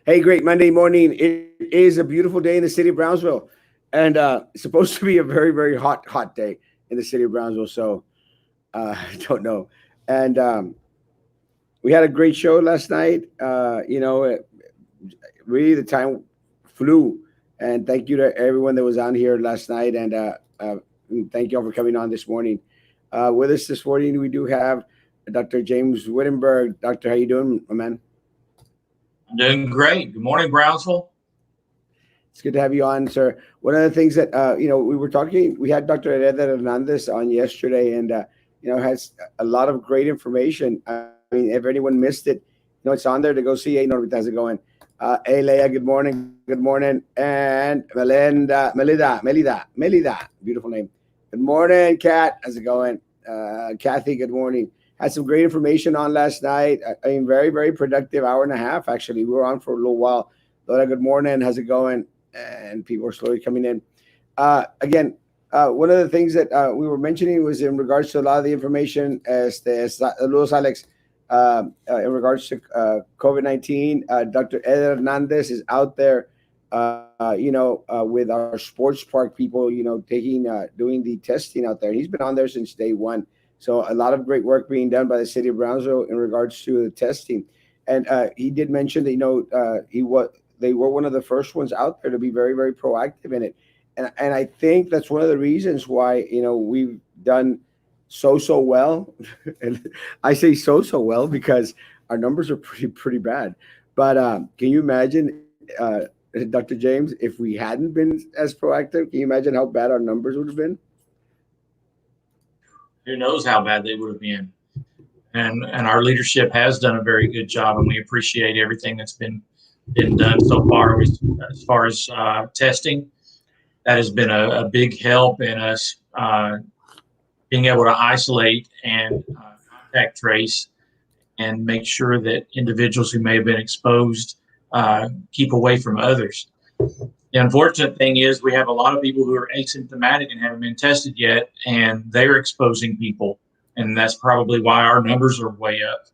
Hey, great Monday morning. It is a beautiful day in the city of Brownsville, and it's supposed to be a very, very hot day in the city of Brownsville. So I don't know. And we had a great show last night. Really the time flew, and thank you to everyone that was on here last night, and thank you all for coming on this morning. With us this morning, we do have Dr. James Wittenberg. Doctor, how you doing, my man? I'm doing great. Good morning, Brownsville. It's good to have you on, sir. One of the things that we were talking, we had Dr. Hereda Hernandez on yesterday, and has a lot of great information. I mean, if anyone missed it, it's on there to go see. Hey, Norbert, how's it going? Hey, Leah, good morning, and Melida, beautiful name. Good morning, Kat. How's it going? Kathy, good morning. Had some great information on last night. I mean, very, very productive hour and a half, actually. We were on for a little while. Lola, good morning. How's it going? And people are slowly coming in. Again, one of the things that we were mentioning was in regards to a lot of the information, Luis Alex, in regards to COVID-19. Dr. Ed Hernandez is out there, with our sports park people, doing the testing out there. He's been on there since day one. So a lot of great work being done by the city of Brownsville in regards to the testing. And he did mention that they were one of the first ones out there to be very, very proactive in it. And I think that's one of the reasons why we've done so well. And I say so well because our numbers are pretty bad. But can you imagine, Dr. James, if we hadn't been as proactive? Can you imagine how bad our numbers would have been? Who knows how bad they would have been? And our leadership has done a very good job, and we appreciate everything that's been done so far. As far as testing, that has been a big help in us being able to isolate and contact trace and make sure that individuals who may have been exposed keep away from others. The unfortunate thing is we have a lot of people who are asymptomatic and haven't been tested yet, and they're exposing people. And that's probably why our numbers are way up.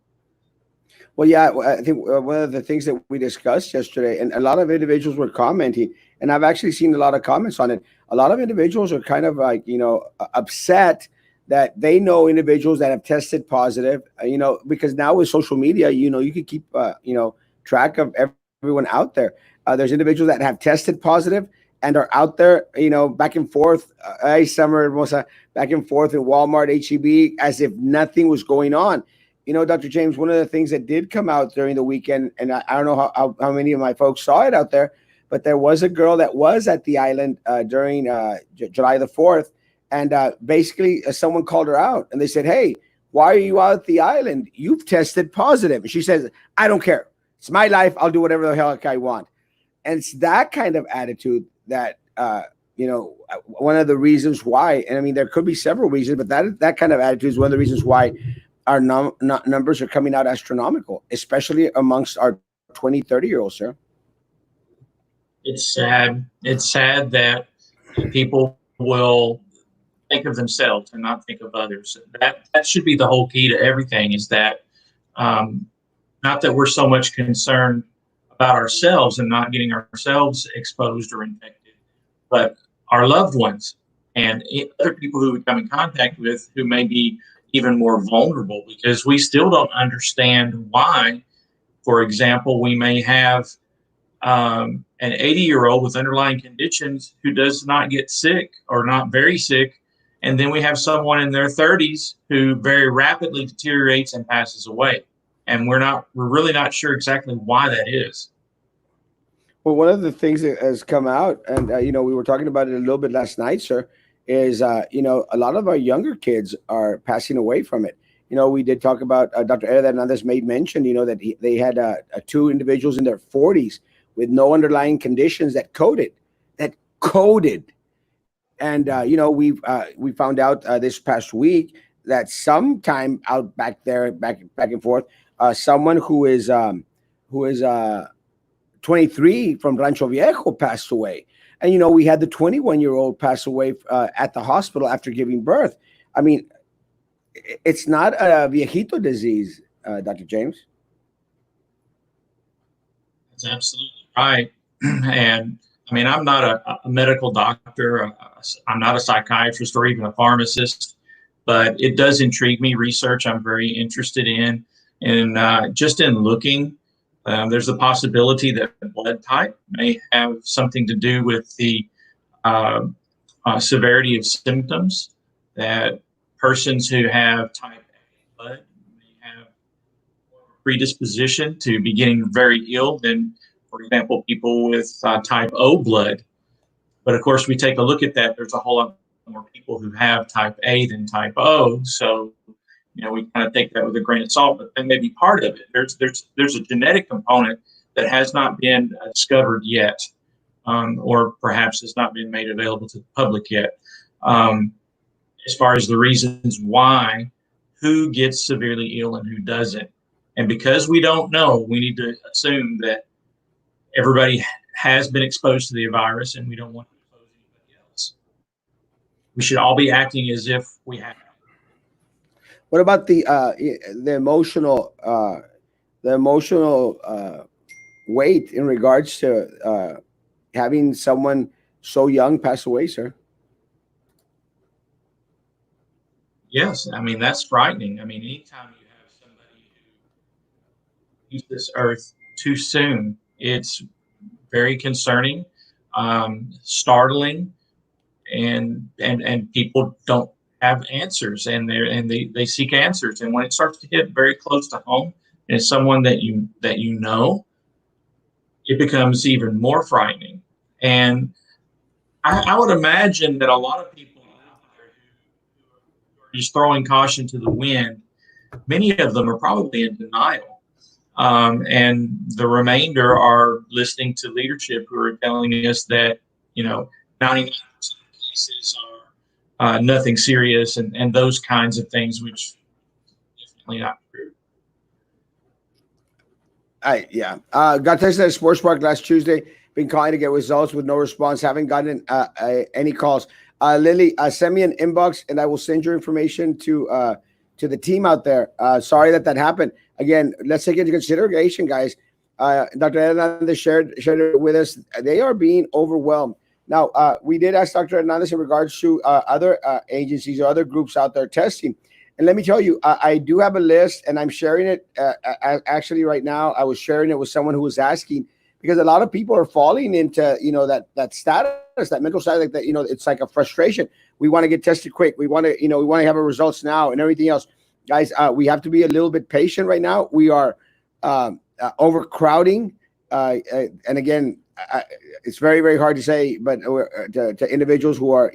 Well, yeah, I think one of the things that we discussed yesterday, and a lot of individuals were commenting, and I've actually seen a lot of comments on it. A lot of individuals are kind of like, upset that they know individuals that have tested positive, because now with social media, you can keep, track of everyone out there. There's individuals that have tested positive and are out there, back and forth, summer, hermosa, back and forth in Walmart, HEB, as if nothing was going on. Dr. James, one of the things that did come out during the weekend, and I don't know how many of my folks saw it out there, but there was a girl that was at the island during July the 4th. And basically, someone called her out and they said, hey, why are you out at the island? You've tested positive. And she says, I don't care. It's my life. I'll do whatever the hell I want. And it's that kind of attitude that, one of the reasons why, and I mean, there could be several reasons, but that kind of attitude is one of the reasons why our numbers are coming out astronomical, especially amongst our 20, 30-year-olds, sir. It's sad. It's sad that people will think of themselves and not think of others. That should be the whole key to everything, is that not that we're so much concerned about ourselves and not getting ourselves exposed or infected, but our loved ones and other people who we come in contact with who may be even more vulnerable, because we still don't understand why. For example, we may have an 80-year-old with underlying conditions who does not get sick or not very sick, and then we have someone in their 30s who very rapidly deteriorates and passes away. And we're really not sure exactly why that is. Well, one of the things that has come out, and we were talking about it a little bit last night, sir, is a lot of our younger kids are passing away from it. We did talk about Dr. Ed Hernandez made mention, that they had two individuals in their 40s with no underlying conditions that coded. And we found out this past week that sometime out back there, back and forth, someone who is 23 from Rancho Viejo passed away. And we had the 21-year-old pass away at the hospital after giving birth. I mean, it's not a viejito disease, Dr. James. That's absolutely right. And I mean, I'm not a medical doctor. I'm not a psychiatrist or even a pharmacist, but it does intrigue me. Research I'm very interested in, and just in looking, there's a possibility that blood type may have something to do with the uh, severity of symptoms. That persons who have type A blood may have predisposition to be getting very ill than, for example, people with type O blood. But of course, we take a look at that. There's a whole lot more people who have type A than type O. So, we kind of take that with a grain of salt, but that may be part of it. There's a genetic component that has not been discovered yet, or perhaps has not been made available to the public yet. Um, as far as the reasons why, who gets severely ill and who doesn't. And because we don't know, we need to assume that everybody has been exposed to the virus and we don't want to expose anybody else. We should all be acting as if we have. What about the emotional weight in regards to having someone so young pass away, sir? Yes, I mean, that's frightening. I mean, anytime you have somebody who leaves this earth too soon, it's very concerning, startling, and people don't have answers, and they seek answers. And when it starts to hit very close to home, and it's someone that you know, it becomes even more frightening. And I would imagine that a lot of people out there who are just throwing caution to the wind, many of them are probably in denial. And the remainder are listening to leadership who are telling us that, 99% of cases are nothing serious, and those kinds of things, which is definitely not true. Yeah. Got tested at Sports Park last Tuesday. Been calling to get results with no response. Haven't gotten any calls. Lily, send me an inbox and I will send your information to the team out there. Sorry that happened. Again, let's take into consideration, guys. Dr. Hernandez shared it with us. They are being overwhelmed. Now, we did ask Dr. Hernandez in regards to other agencies or other groups out there testing. And let me tell you, I do have a list, and I'm sharing it. Actually, right now, I was sharing it with someone who was asking because a lot of people are falling into that status, that mental status, like that. It's like a frustration. We want to get tested quick. We want to have our results now and everything else. Guys, we have to be a little bit patient right now. We are overcrowding, and again, it's very very hard to say, but to individuals who are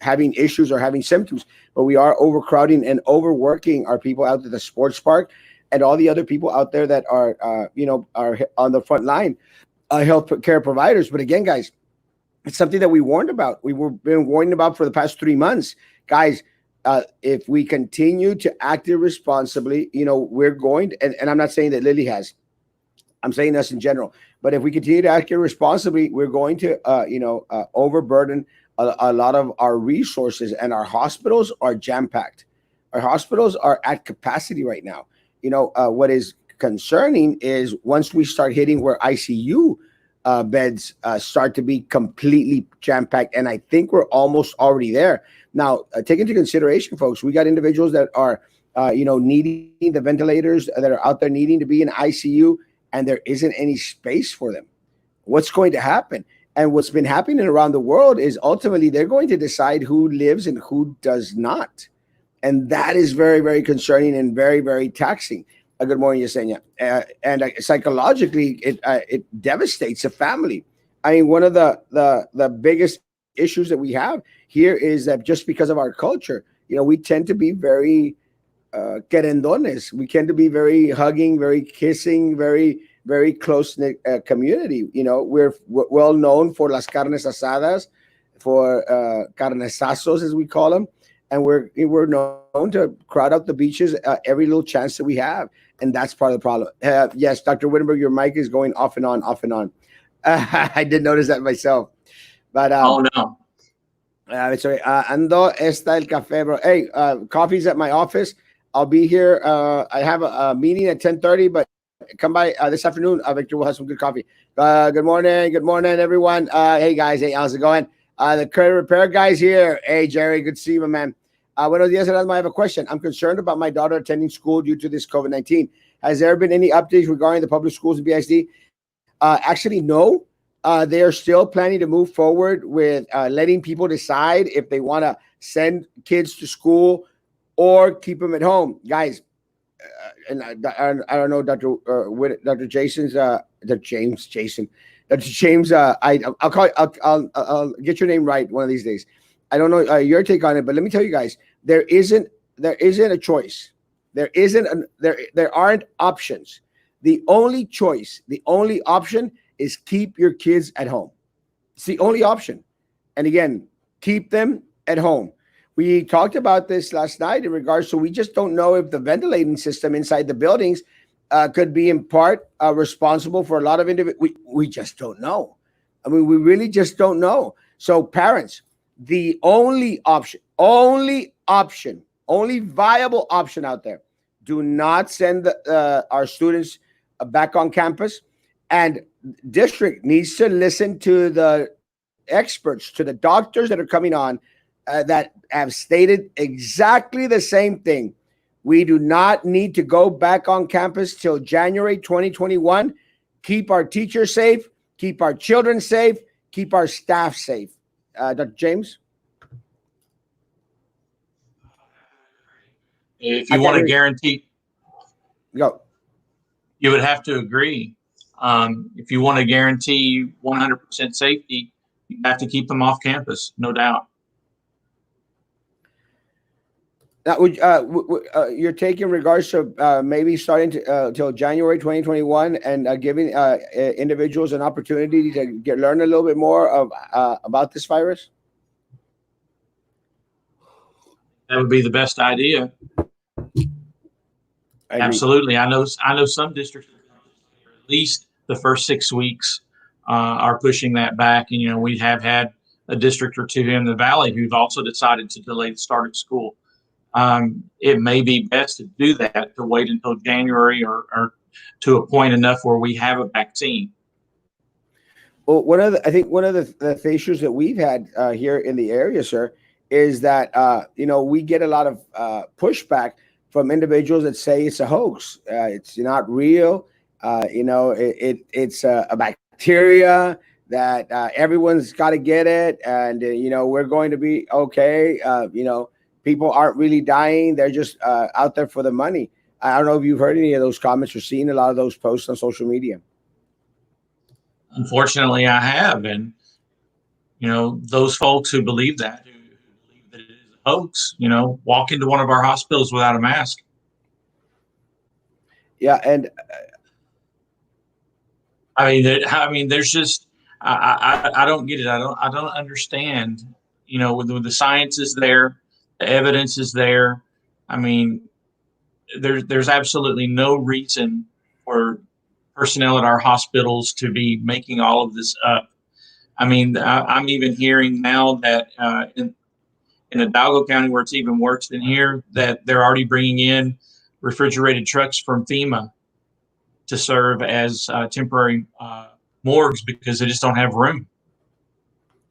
having issues or having symptoms, but we are overcrowding and overworking our people out at the sports park and all the other people out there that are are on the front line, health care providers. But again, guys, it's something that we warned about. We were been warning about for the past 3 months, guys. If we continue to act irresponsibly, we're going to, and I'm not saying that Lily has, I'm saying us in general. But if we continue to act irresponsibly, we're going to, overburden a lot of our resources, and our hospitals are jam packed. Our hospitals are at capacity right now. What is concerning is once we start hitting where ICU beds start to be completely jam packed, and I think we're almost already there. Now, take into consideration, folks, we got individuals that are, needing the ventilators, that are out there needing to be in ICU, and there isn't any space for them. What's going to happen? And what's been happening around the world is ultimately they're going to decide who lives and who does not. And that is very, very concerning and very, very taxing. Good morning, Yesenia. And psychologically, it devastates a family. I mean, one of the biggest issues that we have here is that just because of our culture, we tend to be very querendones. We tend to be very hugging, very kissing, very very close knit community. We're well known for las carnes asadas, for carnesazos as we call them, and we're known to crowd out the beaches every little chance that we have, and that's part of the problem. Yes, Dr. Wittenberg, your mic is going off and on, off and on. I did notice that myself, but Oh no. sorry. Ando está el café, bro. Hey, coffee's at my office. I'll be here. I have a meeting at 10:30, but hey, come by this afternoon. Victor will have some good coffee. Good morning, everyone. Hey guys, hey, how's it going? The credit repair guys here. Hey Jerry, good to see you, my man. Buenos dias, Erasmo. I have a question. I'm concerned about my daughter attending school due to this COVID-19. Has there been any updates regarding the public schools in BISD? Actually, no. They are still planning to move forward with letting people decide if they want to send kids to school or keep them at home, guys. And I don't know, Dr. Jason's, Dr. James, Jason, Dr. James. I'll call. I'll get your name right one of these days. I don't know your take on it, but let me tell you guys, there isn't a choice. There aren't options. The only choice, the only option is keep your kids at home. It's the only option. And again, keep them at home. We talked about this last night in regards to we just don't know if the ventilating system inside the buildings could be in part responsible for a lot of individuals. We just don't know. I mean, we really just don't know. So parents, the only only viable option out there, do not send our students back on campus. And district needs to listen to the experts, to the doctors that are coming on that have stated exactly the same thing. We do not need to go back on campus till January 2021. Keep our teachers safe, keep our children safe, keep our staff safe. Dr. James? If you want to guarantee, go. You would have to agree. If you want to guarantee 100% safety, you have to keep them off campus, no doubt. Now, you're taking regards to maybe starting to till January 2021 and giving individuals an opportunity to learn a little bit more about this virus? That would be the best idea. Absolutely. I know some districts, at least the first 6 weeks, are pushing that back. And, we have had a district or two in the Valley who've also decided to delay the start of school. It may be best to do that, to wait until January or to a point enough where we have a vaccine. Well, I think one of the issues that we've had here in the area, sir, is that, we get a lot of pushback from individuals that say it's a hoax. It's not real. It's a bacteria that everyone's got to get it. And, we're going to be okay. People aren't really dying. They're just out there for the money. I don't know if you've heard any of those comments or seen a lot of those posts on social media. Unfortunately, I have. And, those folks who believe that, who believe that it is a hoax, walk into one of our hospitals without a mask. Yeah. And there's just, I don't get it. I don't understand, with the science is there, the evidence is there. There's absolutely no reason for personnel at our hospitals to be making all of this up. I'm even hearing now that in Hidalgo County, where it's even worse than here, that they're already bringing in refrigerated trucks from FEMA to serve as temporary morgues because they just don't have room.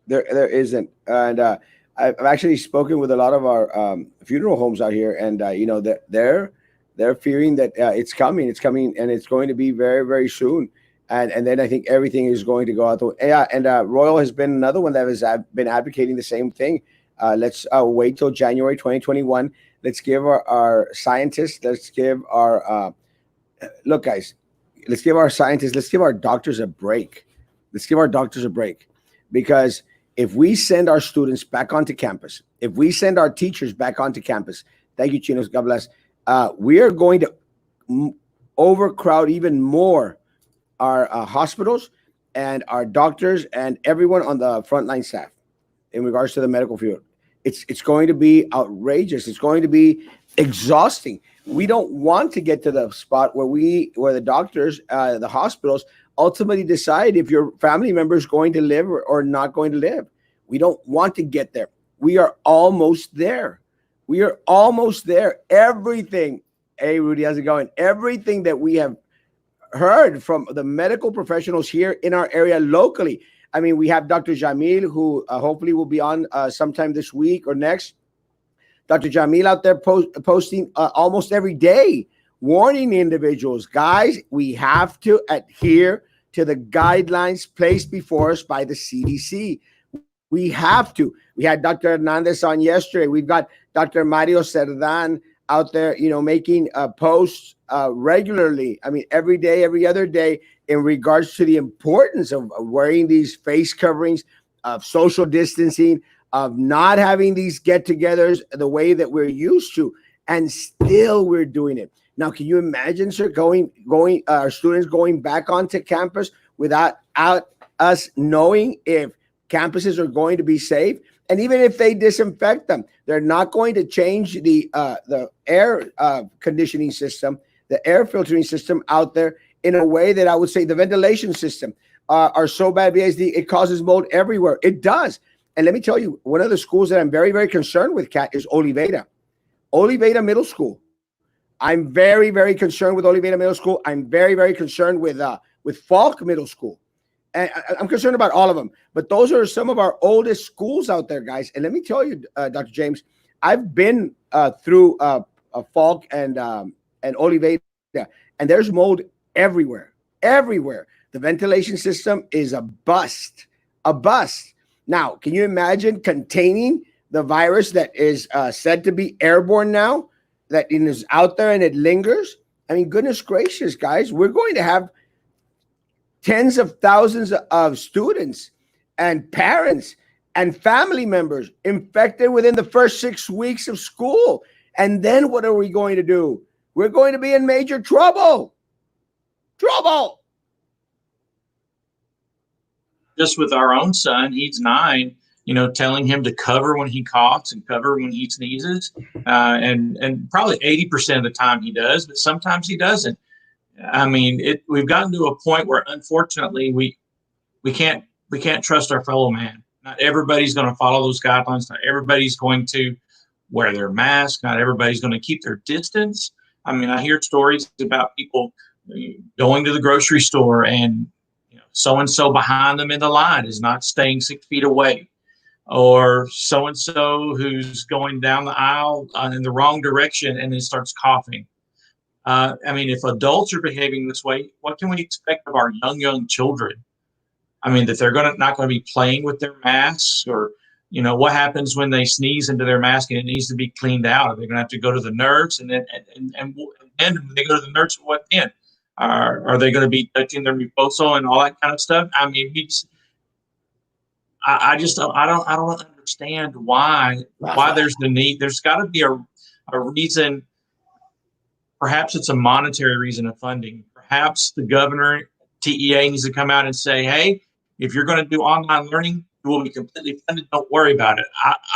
There isn't. And I've actually spoken with a lot of our funeral homes out here, and they're fearing that it's coming, and it's going to be very, very soon. And then I think everything is going to go out the way. Yeah, and Royal has been another one that has been advocating the same thing. Let's wait till January 2021. Let's give our scientists, let's give our look, guys, let's give our scientists, let's give our doctors a break. Let's give our doctors a break. Because if we send our students back onto campus, if we send our teachers back onto campus, thank you, Chinos, God bless, we are going to overcrowd even more our hospitals and our doctors and everyone on the frontline staff in regards to the medical field. It's going to be outrageous. It's going to be exhausting. We don't want to get to the spot where the doctors, the hospitals ultimately decide if your family member is going to live or not going to live. We don't want to get there. We are almost there. We are almost there. Everything. Hey, Rudy, how's it going? Everything that we have heard from the medical professionals here in our area locally. I mean, we have Dr. Jamil, who hopefully will be on sometime this week or next. Dr. Jamil out there posting almost every day, warning individuals, guys, we have to adhere to the guidelines placed before us by the CDC. We have to. We had Dr. Hernandez on yesterday. We've got Dr. Mario Cerdan out there, making posts regularly. I mean, every day, every other day, in regards to the importance of wearing these face coverings, of social distancing, of not having these get-togethers the way that we're used to, and still we're doing it. Now, can you imagine, sir, our students going back onto campus without us knowing if campuses are going to be safe? And even if they disinfect them, they're not going to change the air conditioning system, the air filtering system out there in a way that I would say the ventilation system are so bad because it causes mold everywhere. It does. And let me tell you, one of the schools that I'm very, very concerned with, Kat, is Oliveda Middle School. I'm very, very concerned with Oliveda Middle School. I'm very, very concerned with Falk Middle School. And I'm concerned about all of them. But those are some of our oldest schools out there, guys. And let me tell you, Dr. James, I've been through Falk and Oliveda, and there's mold everywhere, everywhere. The ventilation system is a bust. Now, can you imagine containing the virus that is said to be airborne now, that is out there and it lingers? I mean, goodness gracious, guys, we're going to have tens of thousands of students and parents and family members infected within the first 6 weeks of school. And then what are we going to do? We're going to be in major trouble. Just with our own son, he's 9, telling him to cover when he coughs and cover when he sneezes. And probably 80% of the time he does, but sometimes he doesn't. I mean, we've gotten to a point where, unfortunately, we can't trust our fellow man. Not everybody's going to follow those guidelines. Not everybody's going to wear their mask. Not everybody's going to keep their distance. I mean, I hear stories about people going to the grocery store and so-and-so behind them in the line is not staying 6 feet away, or so-and-so who's going down the aisle in the wrong direction and then starts coughing. I mean, if adults are behaving this way, what can we expect of our young children? I mean, that they're not going to be playing with their masks, or, what happens when they sneeze into their mask and it needs to be cleaned out? Are they going to have to go to the nurse? And then when they go to the nurse, what then? Are they going to be touching their mucosa and all that kind of stuff? I mean, I don't understand why there's the need. There's got to be a reason. Perhaps it's a monetary reason of funding. Perhaps the governor, TEA, needs to come out and say, hey, if you're going to do online learning, it will be completely funded. Don't worry about it.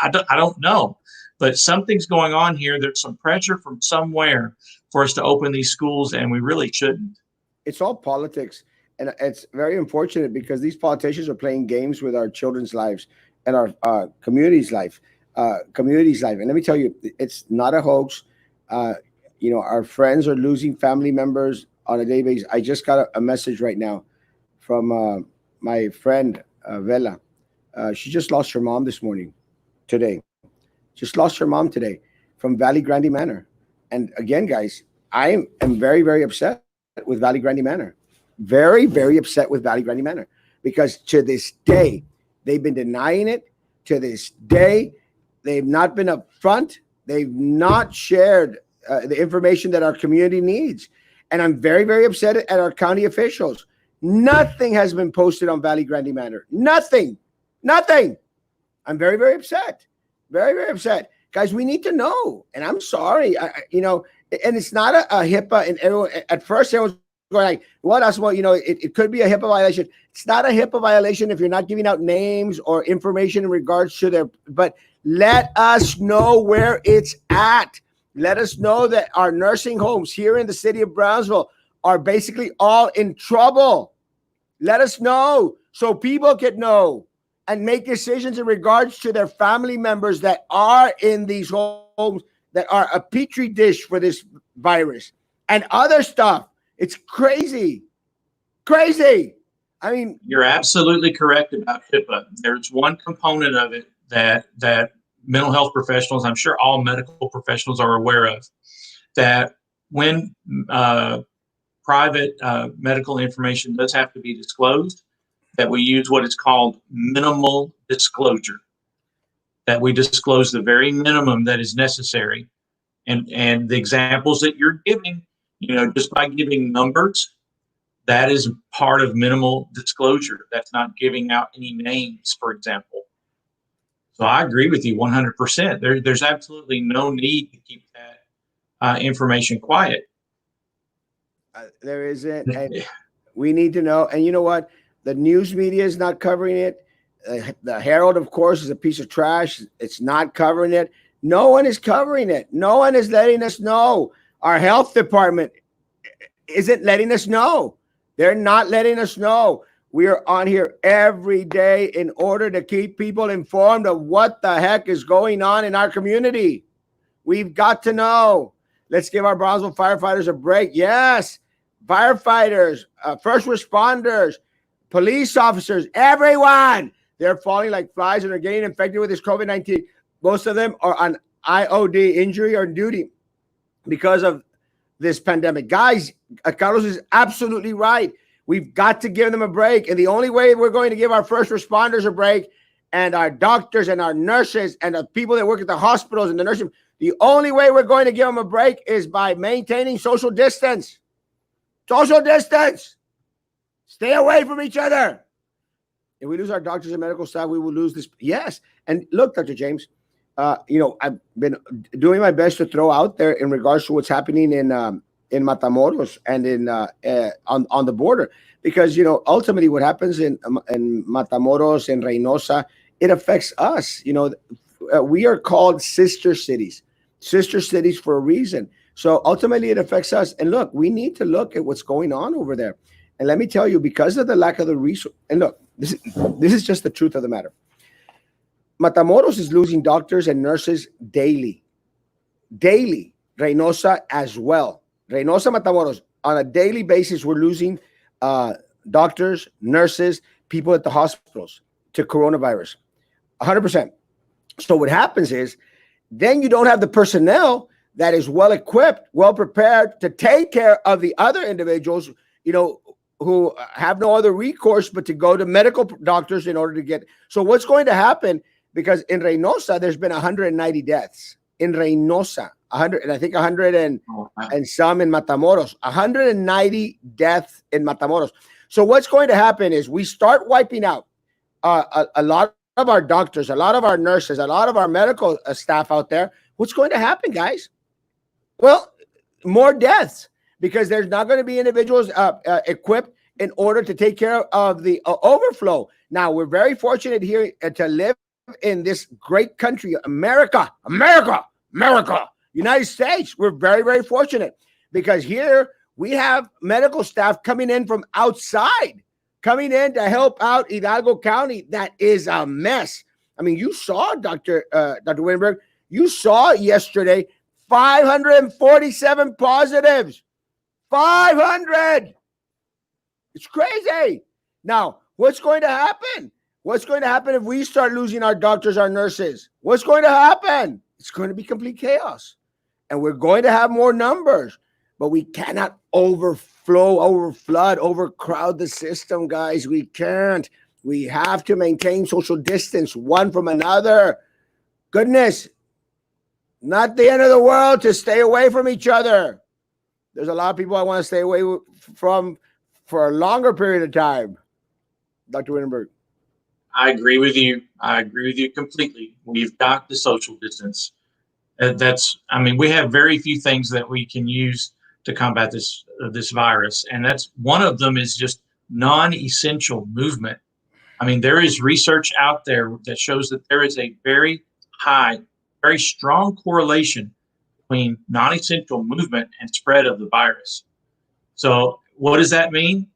I don't know. But something's going on here. There's some pressure from somewhere for us to open these schools, and we really shouldn't. It's all politics. And it's very unfortunate because these politicians are playing games with our children's lives and our community's life. And let me tell you, it's not a hoax. Our friends are losing family members on a daily basis. I just got a message right now from my friend Vela. She just lost her mom today. Just lost her mom today from Valley Grande Manor. And again, guys, I am very, very upset with Valley Grande Manor. Very, very upset with Valley Grande Manor, because to this day, they've been denying it. To this day, they've not been upfront. They've not shared the information that our community needs. And I'm very, very upset at our county officials. Nothing has been posted on Valley Grande Manor. Nothing. I'm very, very upset. Very, very upset. Guys, we need to know. And I'm sorry, and it's not a HIPAA. And everyone, at first, everyone's going like, what else? Well, it could be a HIPAA violation. It's not a HIPAA violation if you're not giving out names or information in regards to but let us know where it's at. Let us know that our nursing homes here in the city of Brownsville are basically all in trouble. Let us know so people can know and make decisions in regards to their family members that are in these homes that are a petri dish for this virus and other stuff. It's crazy. Crazy. I mean, You're absolutely correct about HIPAA. There's one component of it that mental health professionals, I'm sure all medical professionals are aware of, that when private medical information does have to be disclosed, that we use what is called minimal disclosure, that we disclose the very minimum that is necessary. And the examples that you're giving, just by giving numbers, that is part of minimal disclosure. That's not giving out any names, for example. So I agree with you 100%. There's absolutely no need to keep that information quiet. there isn't, and we need to know. And you know what? The news media is not covering it. The Herald, of course, is a piece of trash. It's not covering it. No one is covering it. No one is letting us know. Our health department isn't letting us know. They're not letting us know. We are on here every day in order to keep people informed of what the heck is going on in our community. We've got to know. Let's give our Brownsville firefighters a break. Yes, firefighters, first responders, police officers, everyone. They're falling like flies and are getting infected with this COVID-19. Most of them are on IOD, injury or duty, because of this pandemic. Guys, Carlos is absolutely right. We've got to give them a break. And the only way we're going to give our first responders a break, and our doctors and our nurses and the people that work at the hospitals and the nursing, the only way we're going to give them a break is by maintaining social distance. Social distance. Stay away from each other. If we lose our doctors and medical staff, we will lose this. Yes. And look, Dr. James, I've been doing my best to throw out there in regards to what's happening in Matamoros and on the border, because ultimately what happens in Matamoros and Reynosa, it affects us. We are called sister cities for a reason. So ultimately it affects us. And look, we need to look at what's going on over there. And let me tell you, because of the lack of the resource, and look, this is just the truth of the matter. Matamoros is losing doctors and nurses daily. Reynosa as well. Reynosa, Matamoros, on a daily basis, we're losing doctors, nurses, people at the hospitals to coronavirus. 100%. So what happens is, then you don't have the personnel that is well equipped, well prepared to take care of the other individuals, who have no other recourse but to go to medical doctors in order to get. So what's going to happen? Because in Reynosa, there's been 190 deaths in Reynosa, 100, and I think 100 and some in Matamoros, 190 deaths in Matamoros. So what's going to happen is we start wiping out a lot of our doctors, a lot of our nurses, a lot of our medical staff out there. What's going to happen, guys? Well, more deaths, because there's not going to be individuals equipped in order to take care of the overflow. Now, we're very fortunate here to live in this great country, America, United States. We're very, very fortunate, because here we have medical staff coming in from outside, coming in to help out Hidalgo County. That is a mess. I mean, you saw, Dr. Winberg, you saw yesterday 547 positives. 500. It's crazy. Now, what's going to happen? What's going to happen if we start losing our doctors, our nurses? What's going to happen? It's going to be complete chaos. And we're going to have more numbers, but we cannot overcrowd the system, guys. We can't. We have to maintain social distance one from another. Goodness, not the end of the world to stay away from each other. There's a lot of people I want to stay away from for a longer period of time. Dr. Wittenberg. I agree with you. I agree with you completely. We've got the social distance. We have very few things that we can use to combat this virus. And that's one of them is just non-essential movement. I mean, there is research out there that shows that there is a very high, very strong correlation between non-essential movement and spread of the virus. So what does that mean?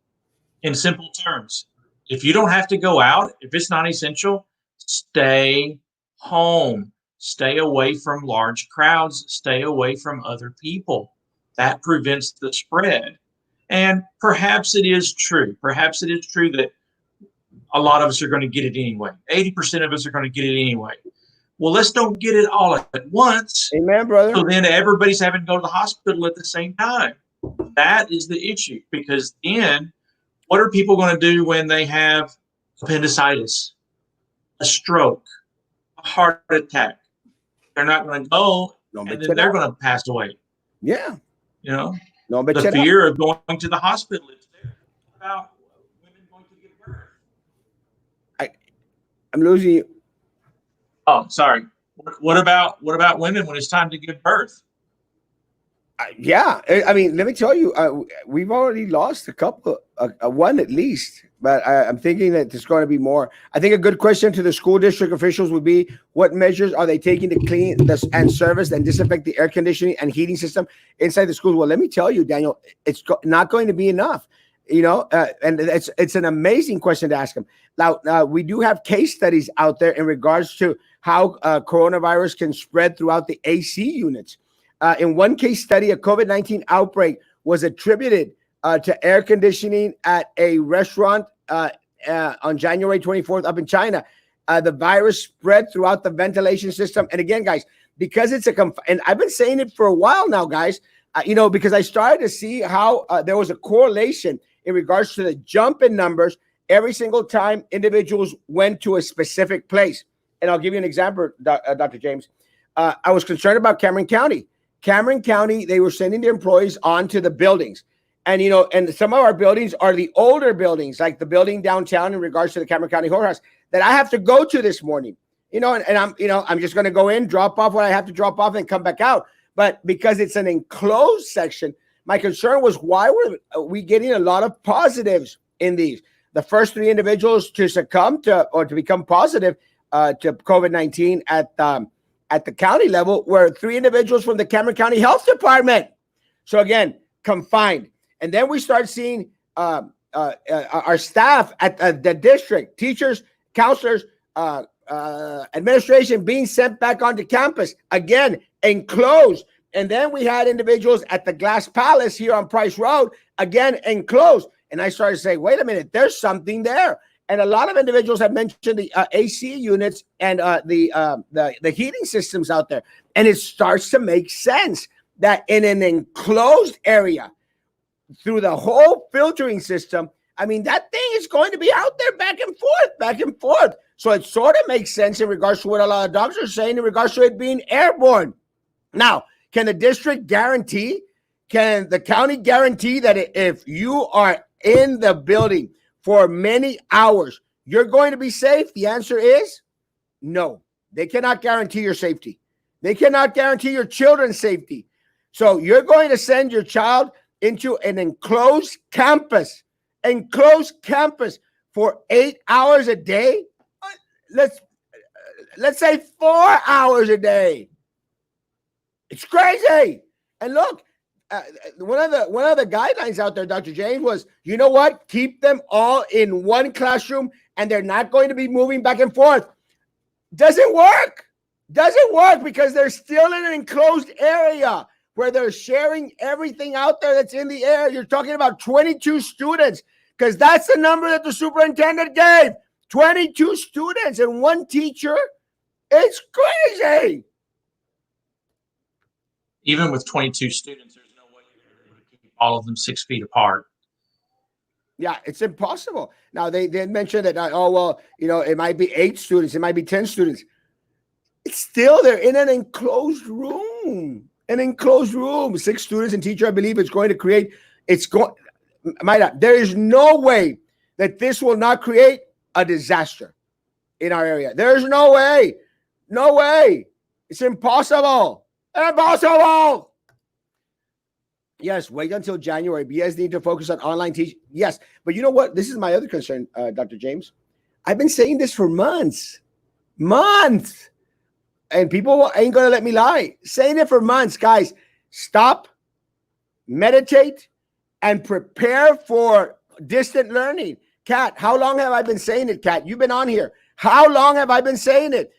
In simple terms, if you don't have to go out, if it's not essential, stay home, stay away from large crowds, stay away from other people. That prevents the spread. And perhaps it is true. Perhaps it is true that a lot of us are going to get it anyway. 80% of us are going to get it anyway. Well, let's don't get it all at once. Amen, So brother. then everybody's having to go to the hospital at the same time. That is the issue, because then what are people going to do when they have appendicitis, a stroke, a heart attack? They're not going to go, No me and then they're será. going to pass away. Yeah. You know, No me the será. fear of going to the hospital is there. About women going to give birth. I'm losing you. Oh, sorry. What about women when it's time to give birth? Yeah, I mean, let me tell you, we've already lost a couple, one at least. But I'm thinking that there's going to be more. I think a good question to the school district officials would be, what measures are they taking to clean this and service and disinfect the air conditioning and heating system inside the schools? Well, let me tell you, Daniel, it's not going to be enough. And it's an amazing question to ask them. Now, we do have case studies out there in regards to how coronavirus can spread throughout the AC units. In one case study, a COVID-19 outbreak was attributed to air conditioning at a restaurant on January 24th up in China. The virus spread throughout the ventilation system. And again, guys, because it's and I've been saying it for a while now, guys, because I started to see how there was a correlation in regards to the jump in numbers every single time individuals went to a specific place. And I'll give you an example, Dr. James. I was concerned about Cameron County. Cameron County, they were sending their employees onto the buildings. And, and some of our buildings are the older buildings, like the building downtown in regards to the Cameron County Courthouse that I have to go to this morning, and I'm just going to go in, drop off what I have to drop off and come back out. But because it's an enclosed section, my concern was, why were we getting a lot of positives in these? The first three individuals to succumb to or to become positive to COVID-19 at the county level were three individuals from the Cameron County Health Department. So again, confined. And then we start seeing our staff at the district, teachers, counselors, administration being sent back onto campus, again, enclosed. And then we had individuals at the Glass Palace here on Price Road, again, enclosed. And I started to say, wait a minute, there's something there. And a lot of individuals have mentioned the AC units and the heating systems out there. And it starts to make sense that in an enclosed area, through the whole filtering system, I mean, that thing is going to be out there back and forth, back and forth. So it sort of makes sense in regards to what a lot of doctors are saying in regards to it being airborne. Now, can the district guarantee, can the county guarantee that if you are in the building for many hours, you're going to be safe? The answer is no. They cannot guarantee your safety. They cannot guarantee your children's safety. So you're going to send your child into an enclosed campus for 8 hours a day. Let's say 4 hours a day. It's crazy. And look, one of the guidelines out there, Dr. James, was, you know what? Keep them all in one classroom, and they're not going to be moving back and forth. Doesn't work. Doesn't work because they're still in an enclosed area where they're sharing everything out there that's in the air. You're talking about 22 students, because that's the number that the superintendent gave. 22 students and one teacher. It's crazy. Even with 22 students, there's no way you're going to be able to keep all of them 6 feet apart. Yeah, it's impossible. Now, they mentioned that, it might be 8 students. It might be 10 students. It's still, they're in an enclosed room. 6 students and teacher, I believe it's going to create, there is no way that this will not create a disaster in our area. There's no way. No way. It's impossible. Impossible. Yes, wait until January. BS need to focus on online teaching. Yes, but you know what? This is my other concern, Dr. James. I've been saying this for months. And people ain't going to let me lie. Saying it for months, guys. Stop, meditate, and prepare for distant learning. Kat, how long have I been saying it, Kat? You've been on here. How long have I been saying it?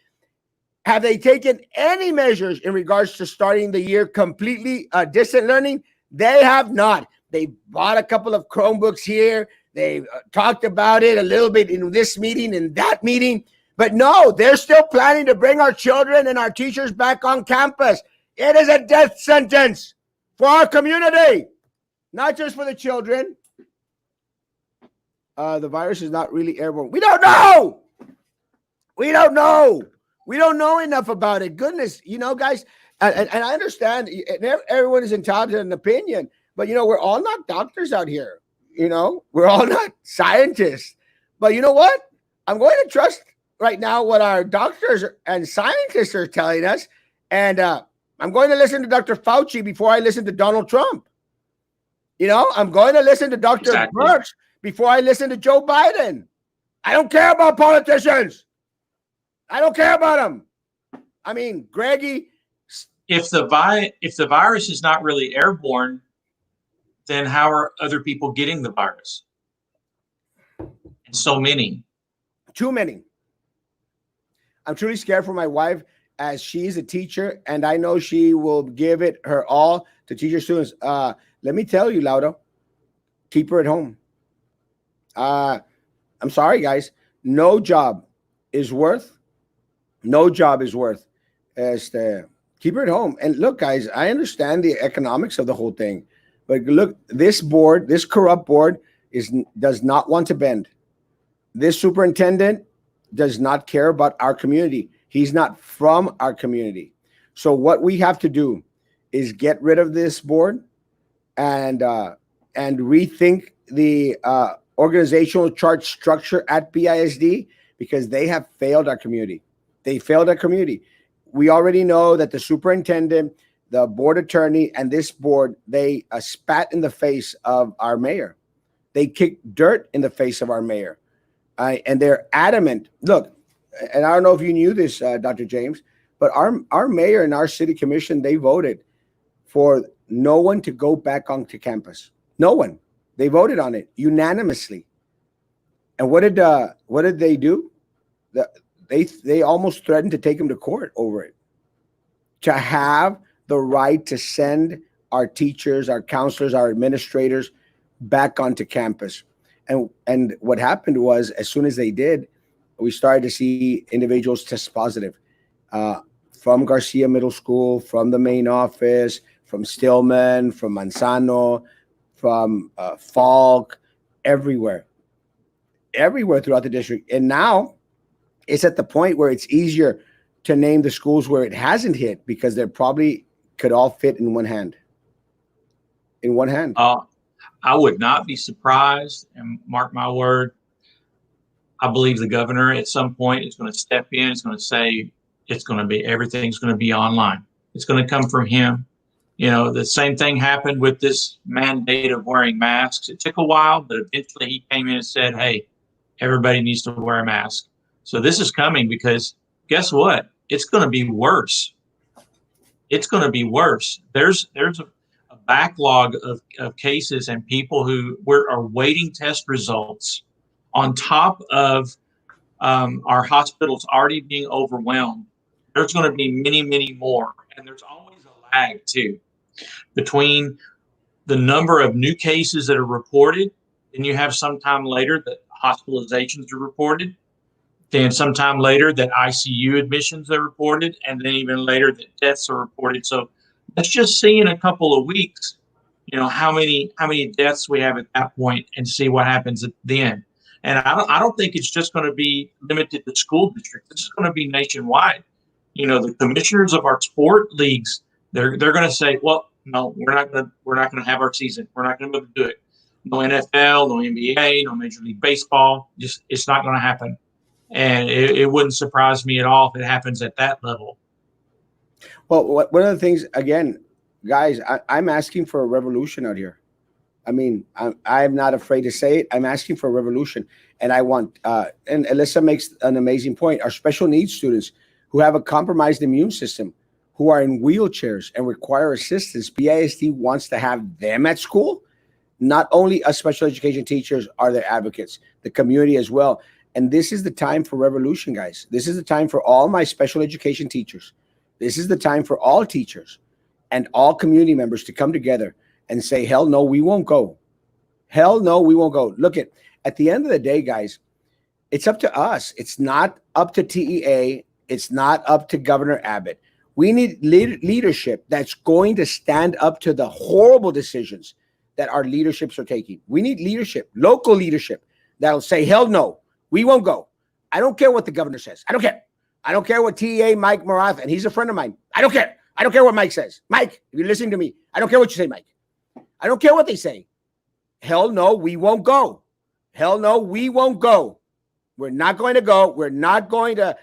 Have they taken any measures in regards to starting the year completely distant learning? They have not. They bought a couple of Chromebooks here. They talked about it a little bit in this meeting and that meeting. But no, they're still planning to bring our children and our teachers back on campus. It is a death sentence for our community, not just for the children. The virus is not really airborne. We don't know. We don't know. We don't know enough about it. Goodness, guys, and I understand everyone is entitled to an opinion, but, we're all not doctors out here. We're all not scientists. But you know what? I'm going to trust right now what our doctors and scientists are telling us. And I'm going to listen to Dr. Fauci before I listen to Donald Trump. I'm going to listen to Dr. Birx before I listen to Joe Biden. I don't care about politicians. I don't care about them. I mean, Greggy. If the virus is not really airborne, then how are other people getting the virus? And so many. Too many. I'm truly scared for my wife, as she's a teacher, and I know she will give it her all to teach her students. Let me tell you, Laudo, keep her at home. I'm sorry, guys. No job is worth as to keep her at home. And look, guys, I understand the economics of the whole thing, but look, this corrupt board does not want to bend. This superintendent does not care about our community. He's not from our community. So what we have to do is get rid of this board and rethink the organizational chart structure at BISD, because they have failed our community. They failed our community. We already know that the superintendent, the board attorney, and this board, they spat in the face of our mayor. They kicked dirt in the face of our mayor. And they're adamant. Look, and I don't know if you knew this, Dr. James, but our mayor and our city commission, they voted for no one to go back onto campus. No one. They voted on it unanimously. And what did they do? They almost threatened to take him to court over it. To have the right to send our teachers, our counselors, our administrators back onto campus. And what happened was, as soon as they did, we started to see individuals test positive from Garcia Middle School, from the main office, from Stillman, from Manzano, from Falk, everywhere throughout the district. And now it's at the point where it's easier to name the schools where it hasn't hit, because they probably could all fit in one hand. I would not be surprised, and mark my word, I believe the governor at some point is going to step in. It's going to say everything's going to be online. It's going to come from him. The same thing happened with this mandate of wearing masks. It took a while, but eventually he came in and said, hey, everybody needs to wear a mask. So this is coming, because guess what? It's going to be worse. It's going to be worse. There's a backlog of cases and people who are waiting test results, on top of our hospitals already being overwhelmed. There's going to be many, many more. And there's always a lag, too, between the number of new cases that are reported, and you have sometime later that hospitalizations are reported, then sometime later that ICU admissions are reported, and then even later that deaths are reported. So let's just see in a couple of weeks, how many deaths we have at that point, and see what happens then. And I don't think it's just going to be limited to school districts. This is going to be nationwide. The commissioners of our sport leagues, they're going to say, well, no, we're not going to have our season. We're not going to be able to do it. No NFL, no NBA, no Major League Baseball. It's not going to happen. And it wouldn't surprise me at all if it happens at that level. Well, one of the things, again, guys, I'm asking for a revolution out here. I mean, I'm not afraid to say it. I'm asking for a revolution. And I want, and Alyssa makes an amazing point. Our special needs students who have a compromised immune system, who are in wheelchairs and require assistance, BISD wants to have them at school. Not only us special education teachers are their advocates, the community as well. And this is the time for revolution, guys. This is the time for all my special education teachers. This is the time for all teachers and all community members to come together and say, hell no, we won't go. Hell no, we won't go. Look at the end of the day, guys, it's up to us. It's not up to TEA. It's not up to Governor Abbott. We need leadership that's going to stand up to the horrible decisions that our leaderships are taking. We need leadership, local leadership, that'll say, hell no, we won't go. I don't care what the governor says. I don't care. I don't care what TEA Mike Marath, and he's a friend of mine. I don't care. I don't care what Mike says. Mike, if you're listening to me, I don't care what you say, Mike. I don't care what they say. Hell no, we won't go. Hell no, we won't go. We're not going to go. We're not going to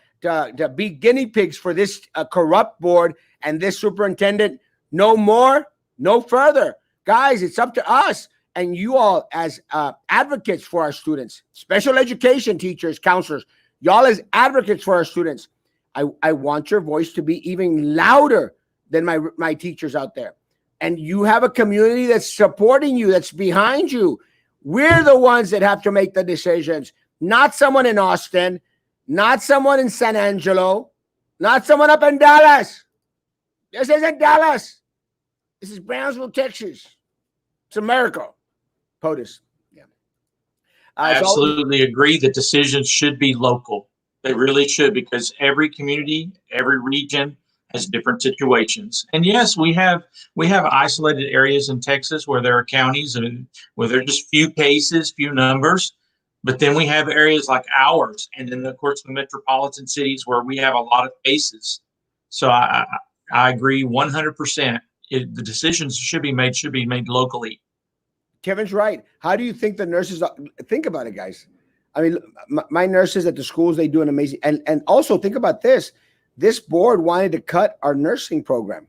be guinea pigs for this corrupt board and this superintendent. No more, no further. Guys, it's up to us and you all as advocates for our students, special education teachers, counselors, y'all as advocates for our students. I want your voice to be even louder than my teachers out there. And you have a community that's supporting you, that's behind you. We're the ones that have to make the decisions, not someone in Austin, not someone in San Angelo, not someone up in Dallas. This isn't Dallas. This is Brownsville, Texas. It's America. POTUS. Yeah. I absolutely agree that decisions should be local. They really should, because every community, every region has different situations. And yes, we have isolated areas in Texas where there are counties and where there are just few cases, few numbers. But then we have areas like ours, and then of course the metropolitan cities where we have a lot of cases. So I agree 100%. The decisions should be made locally. Kevin's right. How do you think the nurses think about it, guys? I mean, my nurses at the schools, they do an amazing, and also think about this. This board wanted to cut our nursing program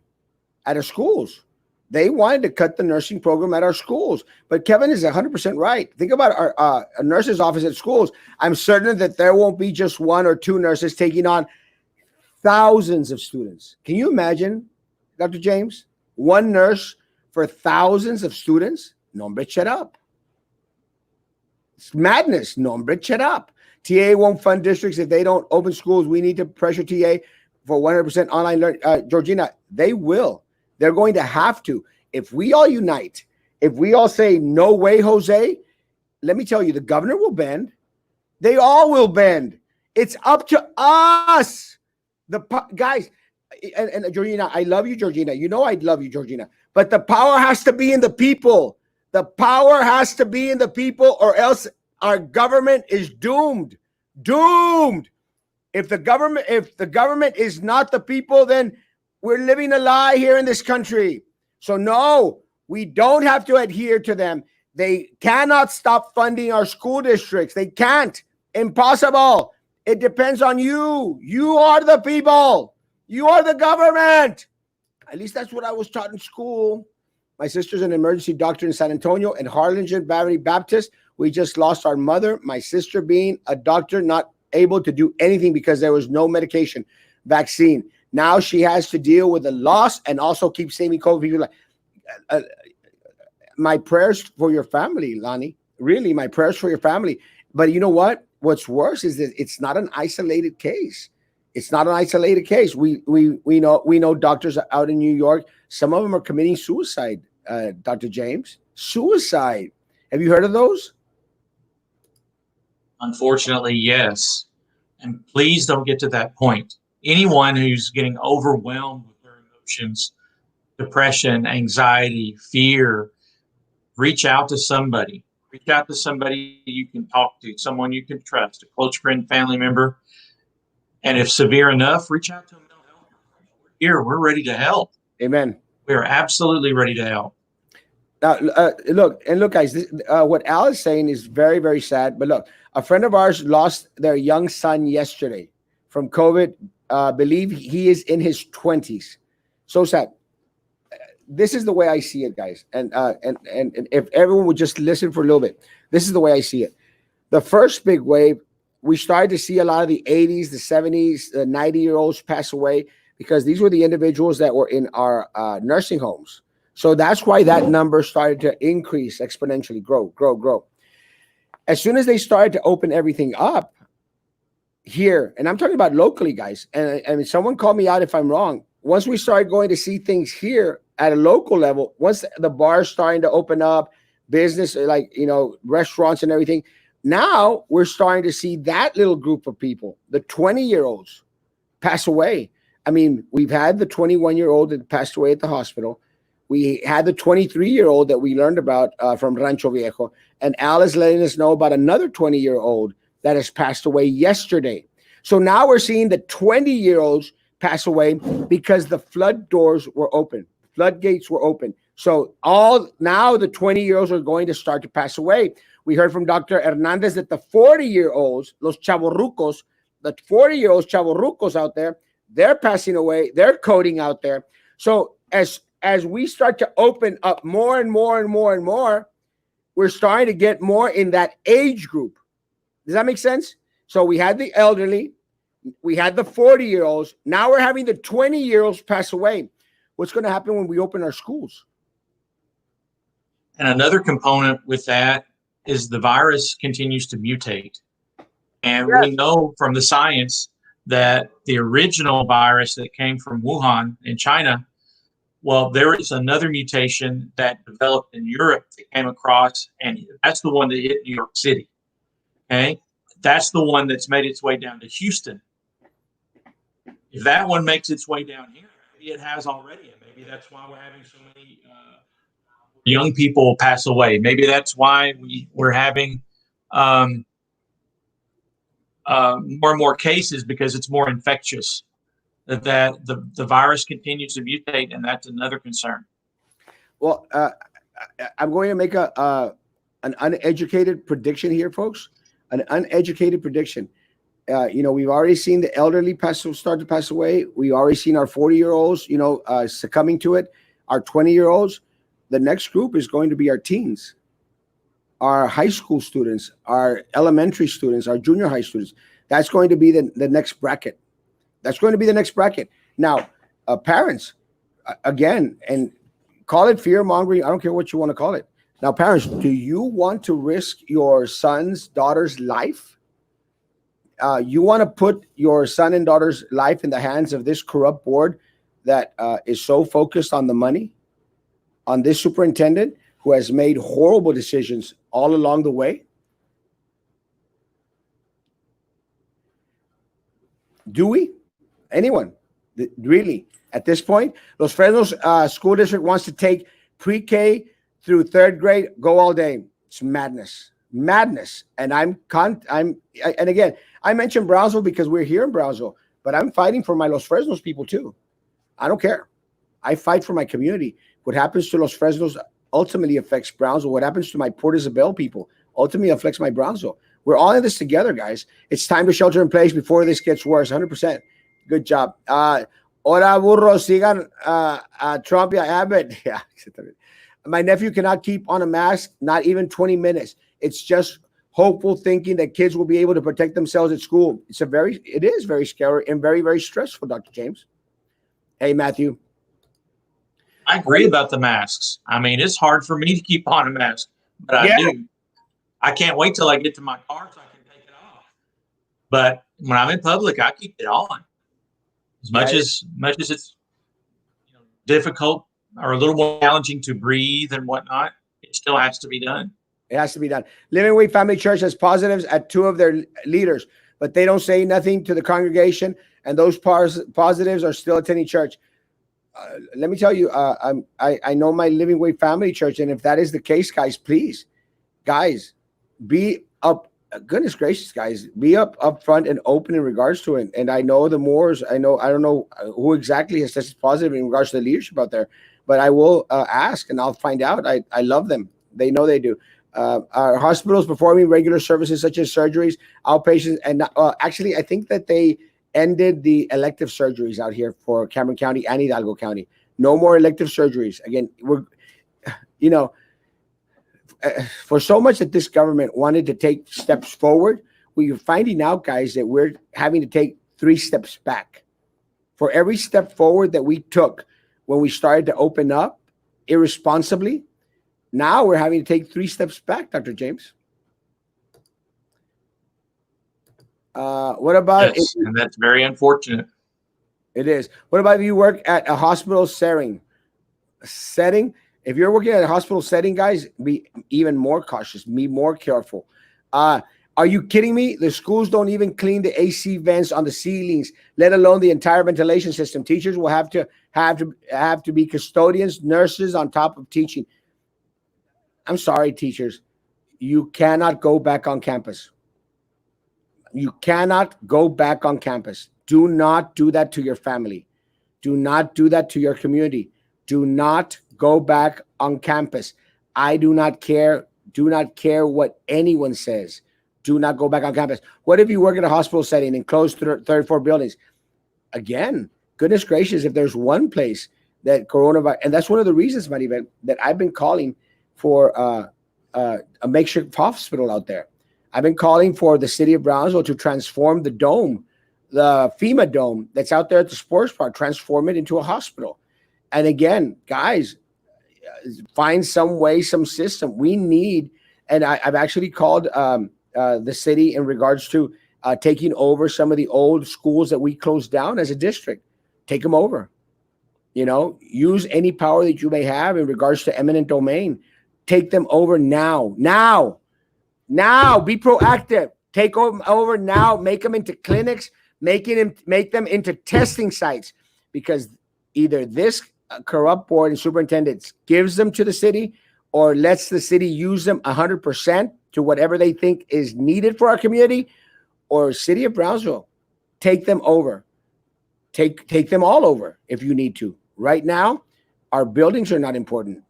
at our schools. They wanted to cut the nursing program at our schools. But Kevin is 100% right. Think about our nurses' office at schools. I'm certain that there won't be just one or two nurses taking on thousands of students. Can you imagine, Dr. James? One nurse for thousands of students? Nombre, shut up. It's madness. Nombre, shut up. TA won't fund districts if they don't open schools. We need to pressure TA for 100% online learning. Georgina, they will. They're going to have to. If we all unite, if we all say, no way, Jose, let me tell you, the governor will bend. They all will bend. It's up to us. Guys, and Georgina, I love you, Georgina. You know I love you, Georgina. But the power has to be in the people. The power has to be in the people, or else our government is doomed. Doomed. If the government is not the people, then we're living a lie here in this country. So no, we don't have to adhere to them. They cannot stop funding our school districts. They can't. Impossible. It depends on you. You are the people. You are the government. At least that's what I was taught in school. My sister's an emergency doctor in San Antonio and Harlingen Valley Baptist. We just lost our mother. My sister being a doctor, not able to do anything because there was no medication, vaccine. Now she has to deal with the loss and also keep saving COVID people. My prayers for your family, Lonnie. Really, my prayers for your family. But you know what? What's worse is that it's not an isolated case. It's not an isolated case. We know doctors out in New York. Some of them are committing suicide. Dr. James, suicide. Have you heard of those? Unfortunately, yes. And please don't get to that point. Anyone who's getting overwhelmed with their emotions, depression, anxiety, fear, reach out to somebody. Reach out to somebody you can talk to, someone you can trust, a close friend, family member. And if severe enough, reach out to a mental health. We're here. We're ready to help. Amen. We are absolutely ready to help. Now, look, guys, what Al is saying is very, very sad. But look, a friend of ours lost their young son yesterday from COVID. Believe he is in his 20s. So sad. This is the way I see it, guys. And if everyone would just listen for a little bit, this is the way I see it. The first big wave, we started to see a lot of the 80s, the 70s, the 90-year-olds pass away because these were the individuals that were in our nursing homes. So that's why that number started to increase exponentially, grow. As soon as they started to open everything up here, and I'm talking about locally, guys, and someone call me out if I'm wrong. Once we started going to see things here at a local level, once the bars starting to open up, business like restaurants and everything, now we're starting to see that little group of people, the 20-year-olds, pass away. I mean, we've had the 21-year-old that passed away at the hospital. We had the 23-year-old that we learned about from Rancho Viejo, and Al is letting us know about another 20-year-old that has passed away yesterday. So now we're seeing the 20-year-olds pass away because the flood doors were open, floodgates were open. So all now the 20-year-olds are going to start to pass away. We heard from Dr. Hernandez that the 40-year-olds, los chavorrucos, the 40-year-olds chavorrucos out there, they're passing away. They're coding out there. So as we start to open up more and more and more and more, we're starting to get more in that age group. Does that make sense? So we had the elderly, we had the 40-year-olds. Now we're having the 20-year-olds pass away. What's going to happen when we open our schools? And another component with that is the virus continues to mutate. And we know from the science that the original virus that came from Wuhan in China, well, there is another mutation that developed in Europe that came across, and that's the one that hit New York City. Okay? That's the one that's made its way down to Houston. If that one makes its way down here, maybe it has already, and maybe that's why we're having so many young people pass away. Maybe that's why we're having more and more cases, because it's more infectious. That the virus continues to mutate, and that's another concern. Well, I'm going to make an uneducated prediction here, folks. An uneducated prediction. We've already seen the elderly start to pass away. We've already seen our 40-year-olds, succumbing to it. Our 20-year-olds. The next group is going to be our teens, our high school students, our elementary students, our junior high students. That's going to be the next bracket. That's going to be the next bracket. Now, parents, again, and call it fear mongering. I don't care what you want to call it. Now, parents, do you want to risk your son's, daughter's life? You want to put your son and daughter's life in the hands of this corrupt board that is so focused on the money, on this superintendent who has made horrible decisions all along the way? Do we? Anyone? Really? At this point, Los Fresnos School District wants to take pre-K through third grade, go all day. It's madness. Madness. And and again, I mentioned Brownsville because we're here in Brownsville, but I'm fighting for my Los Fresnos people too. I don't care. I fight for my community. What happens to Los Fresnos ultimately affects Brownsville. What happens to my Port Isabel people ultimately affects my Brownsville. We're all in this together, guys. It's time to shelter in place before this gets worse. 100%. Good job. Ora burros, sigan Trump y Abbott. Yeah. My nephew cannot keep on a mask, not even 20 minutes. It's just hopeful thinking that kids will be able to protect themselves at school. It is very scary and very, very stressful, Dr. James. Hey, Matthew. I agree about the masks. I mean, it's hard for me to keep on a mask, but I do. I can't wait till I get to my car so I can take it off. But when I'm in public, I keep it on. As much as it's difficult or a little more challenging to breathe and whatnot, it still has to be done. It has to be done. Living Way Family Church has positives at 2 of their leaders, but they don't say nothing to the congregation, and those positives are still attending church. Let me tell you, I know my Living Way Family Church, and if that is the case, guys, please, guys, be up. Goodness gracious, guys, be up front and open in regards to it. And I know the Moors. I don't know who exactly has tested positive in regards to the leadership out there, but I will ask and I'll find out. I love them. They know they do. Our hospitals performing regular services such as surgeries, outpatients, and actually, I think that they ended the elective surgeries out here for Cameron County and Hidalgo County. No more elective surgeries. Again, for so much that this government wanted to take steps forward, we're finding out, guys, that we're having to take 3 steps back. For every step forward that we took when we started to open up irresponsibly, now we're having to take 3 steps back, Dr. James. What about... Yes, and that's very unfortunate. It is. What about if you work at a hospital setting? setting. If you're working at a hospital setting, guys, be even more cautious, be more careful. Uh, are you kidding me? The schools don't even clean the AC vents on the ceilings, let alone the entire ventilation system. Teachers will have to be custodians, nurses on top of teaching. I'm sorry, teachers, you cannot go back on campus. You cannot go back on campus. Do not do that to your family. Do not do that to your community. Do not go back on campus. I do not care. Do not care what anyone says. Do not go back on campus. What if you work in a hospital setting in closed third floor buildings? Again, goodness gracious, if there's one place that coronavirus, and that's one of the reasons, Maribel, that I've been calling for a makeshift hospital out there. I've been calling for the city of Brownsville to transform the dome, the FEMA dome that's out there at the sports park, transform it into a hospital. And again, guys, find some way, some system. We need, and I've actually called the city in regards to taking over some of the old schools that we closed down as a district. Take them over. Use any power that you may have in regards to eminent domain. Take them over now. Now, be proactive. Take them over now. Make them into clinics. Make them into testing sites, because either this corrupt board and superintendents gives them to the city, or lets the city use them 100% to whatever they think is needed for our community, or city of Brownsville, take them over. Take them all over if you need to. Right now, our buildings are not important.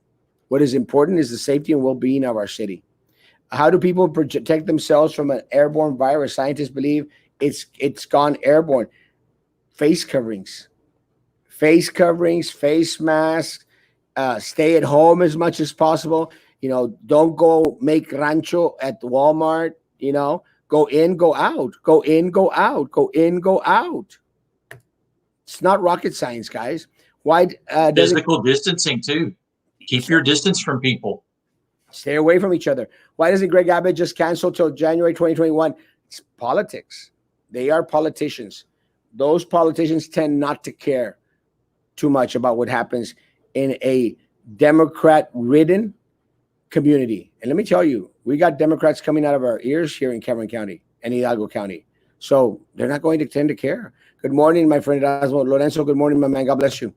What is important is the safety and well-being of our city. How do people protect themselves from an airborne virus? Scientists believe it's gone airborne. Face coverings, face masks. Stay at home as much as possible. Don't go make rancho at Walmart. Go in, go out. Go in, go out. Go in, go out. It's not rocket science, guys. Why physical distancing too? Keep your distance from people. Stay away from each other. Why doesn't Greg Abbott just cancel till January 2021? It's politics. They are politicians. Those politicians tend not to care too much about what happens in a Democrat-ridden community. And let me tell you, we got Democrats coming out of our ears here in Cameron County and Hidalgo County. So they're not going to tend to care. Good morning, my friend Erasmo. Lorenzo, good morning, my man. God bless you.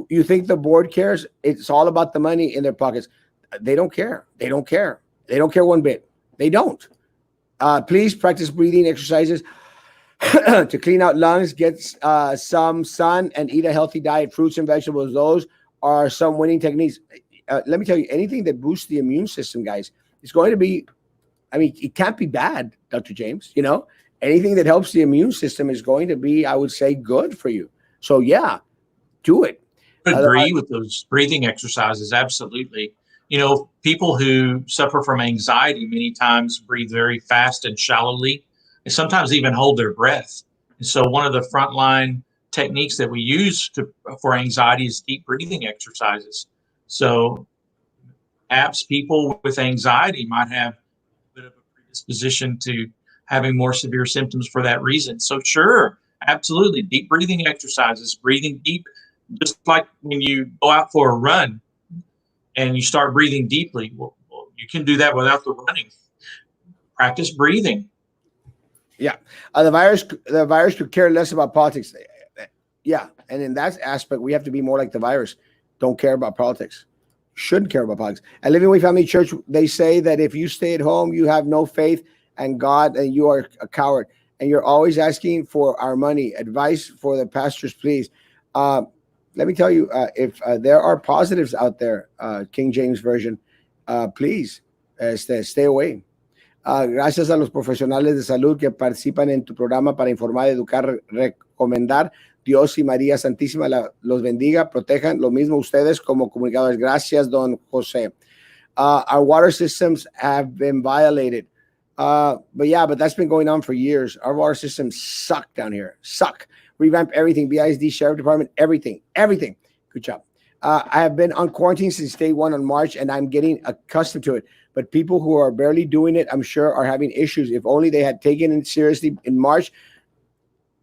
You think the board cares? It's all about the money in their pockets. They don't care. They don't care. They don't care one bit. They don't. Please practice breathing exercises to clean out lungs, get some sun, and eat a healthy diet, fruits and vegetables. Those are some winning techniques. Let me tell you, anything that boosts the immune system, guys, is going to be, it can't be bad, Dr. James. Anything that helps the immune system is going to be, I would say, good for you. So, yeah, do it. I agree with those breathing exercises. Absolutely. People who suffer from anxiety many times breathe very fast and shallowly, and sometimes even hold their breath. And so one of the frontline techniques that we use for anxiety is deep breathing exercises. So perhaps people with anxiety might have a bit of a predisposition to having more severe symptoms for that reason. So sure, absolutely. Deep breathing exercises, breathing deep, just like when you go out for a run and you start breathing deeply. Well, you can do that without the running. Practice breathing. Yeah. The virus could care less about politics. Yeah. And in that aspect, we have to be more like the virus. Don't care about politics. Shouldn't care about politics. At Living Way Family Church, they say that if you stay at home, you have no faith in God and you are a coward. And you're always asking for our money. Advice for the pastors, please. Let me tell you, if there are positives out there, King James Version, please stay away. Gracias a los profesionales de salud que participan en tu programa para informar, educar, recomendar. Dios y María Santísima los bendiga, protejan. Lo mismo ustedes como comunicadores. Gracias, don José. Our water systems have been violated. But that's been going on for years. Our water systems suck down here. Suck. Revamp everything. BISD, Sheriff Department, everything. Good job. I have been on quarantine since day one on March, and I'm getting accustomed to it. But people who are barely doing it, I'm sure, are having issues. If only they had taken it seriously in March.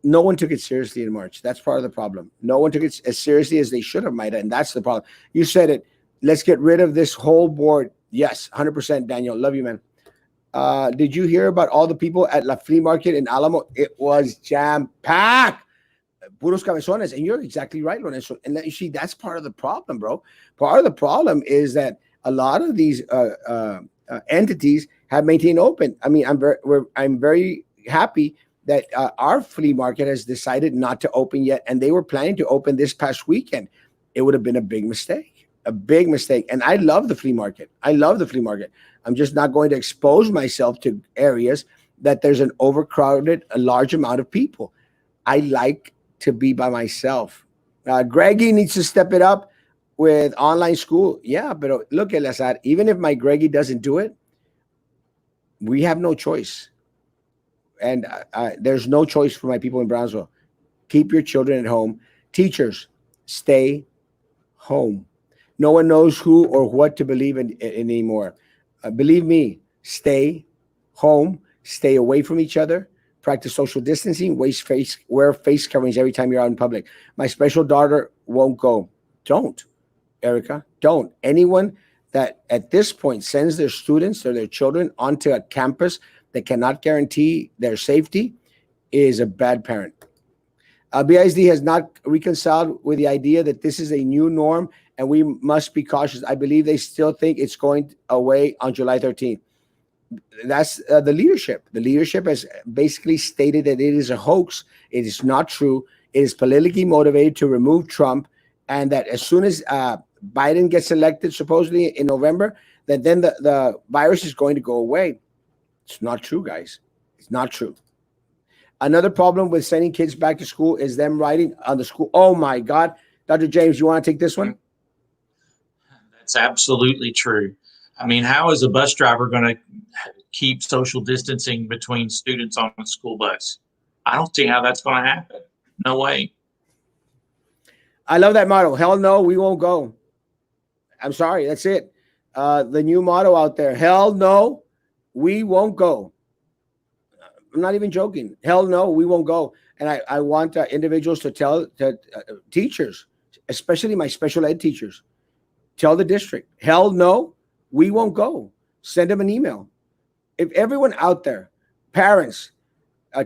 No one took it seriously in March. That's part of the problem. No one took it as seriously as they should have, Maida, and that's the problem. You said it. Let's get rid of this whole board. Yes, 100%, Daniel. Love you, man. Did you hear about all the people at La Flea Market in Alamo? It was jam packed, puros cabezones, and you're exactly right, Lorenzo. And you see, that's part of the problem, bro. Part of the problem is that a lot of these entities have maintained open. I mean, I'm very happy that our flea market has decided not to open yet, and they were planning to open this past weekend. It would have been a big mistake, a big mistake. And I love the flea market. I love the flea market. I'm just not going to expose myself to areas that there's an overcrowded, a large amount of people. I like to be by myself. Greggy needs to step it up with online school. Yeah, but look, Elazar, even if my Greggy doesn't do it, we have no choice. And there's no choice for my people in Brownsville. Keep your children at home. Teachers, stay home. No one knows who or what to believe in anymore. Believe me, stay home, stay away from each other, practice social distancing, wear face coverings every time you're out in public. My special daughter won't go. Don't, Erica, don't. Anyone that at this point sends their students or their children onto a campus that cannot guarantee their safety is a bad parent. BISD has not reconciled with the idea that this is a new norm and we must be cautious. I believe they still think it's going away on July 13th. That's the leadership. The leadership has basically stated that it is a hoax. It is not true. It is politically motivated to remove Trump, and that as soon as Biden gets elected, supposedly in November, that then the virus is going to go away. It's not true, guys. It's not true. Another problem with sending kids back to school is them writing on the school. Oh my God. Dr. James, you want to take this one? That's absolutely true. I mean, how is a bus driver going to keep social distancing between students on a school bus? I don't see how that's going to happen. No way. I love that motto. Hell no, we won't go. I'm sorry. That's it. The new motto out there. Hell no, we won't go. I'm not even joking. Hell no, we won't go. And I want individuals to tell teachers, especially my special ed teachers, tell the district, hell no, we won't go. Send them an email. If everyone out there, parents,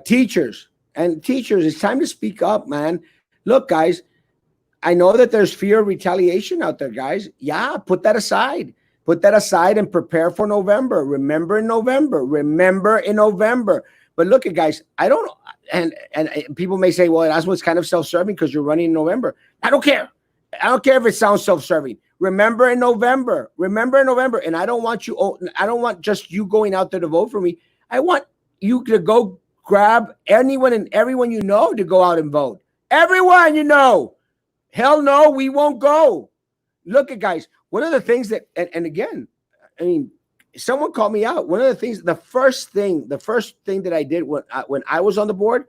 teachers, it's time to speak up, man. Look, guys, I know that there's fear of retaliation out there, guys. Yeah, put that aside. Put that aside and prepare for November. Remember in November. Remember in November. But look at guys, I don't, and people may say, well, that's what's kind of self-serving because you're running in November. I don't care. I don't care if it sounds self-serving. Remember in November. Remember in November. And I don't want just you going out there to vote for me. I want you to go grab anyone and everyone you know to go out and vote. Everyone you know. Hell no, we won't go. Look at guys. One of the things that, and again, I mean, someone called me out. One of the things, the first thing that I did when I was on the board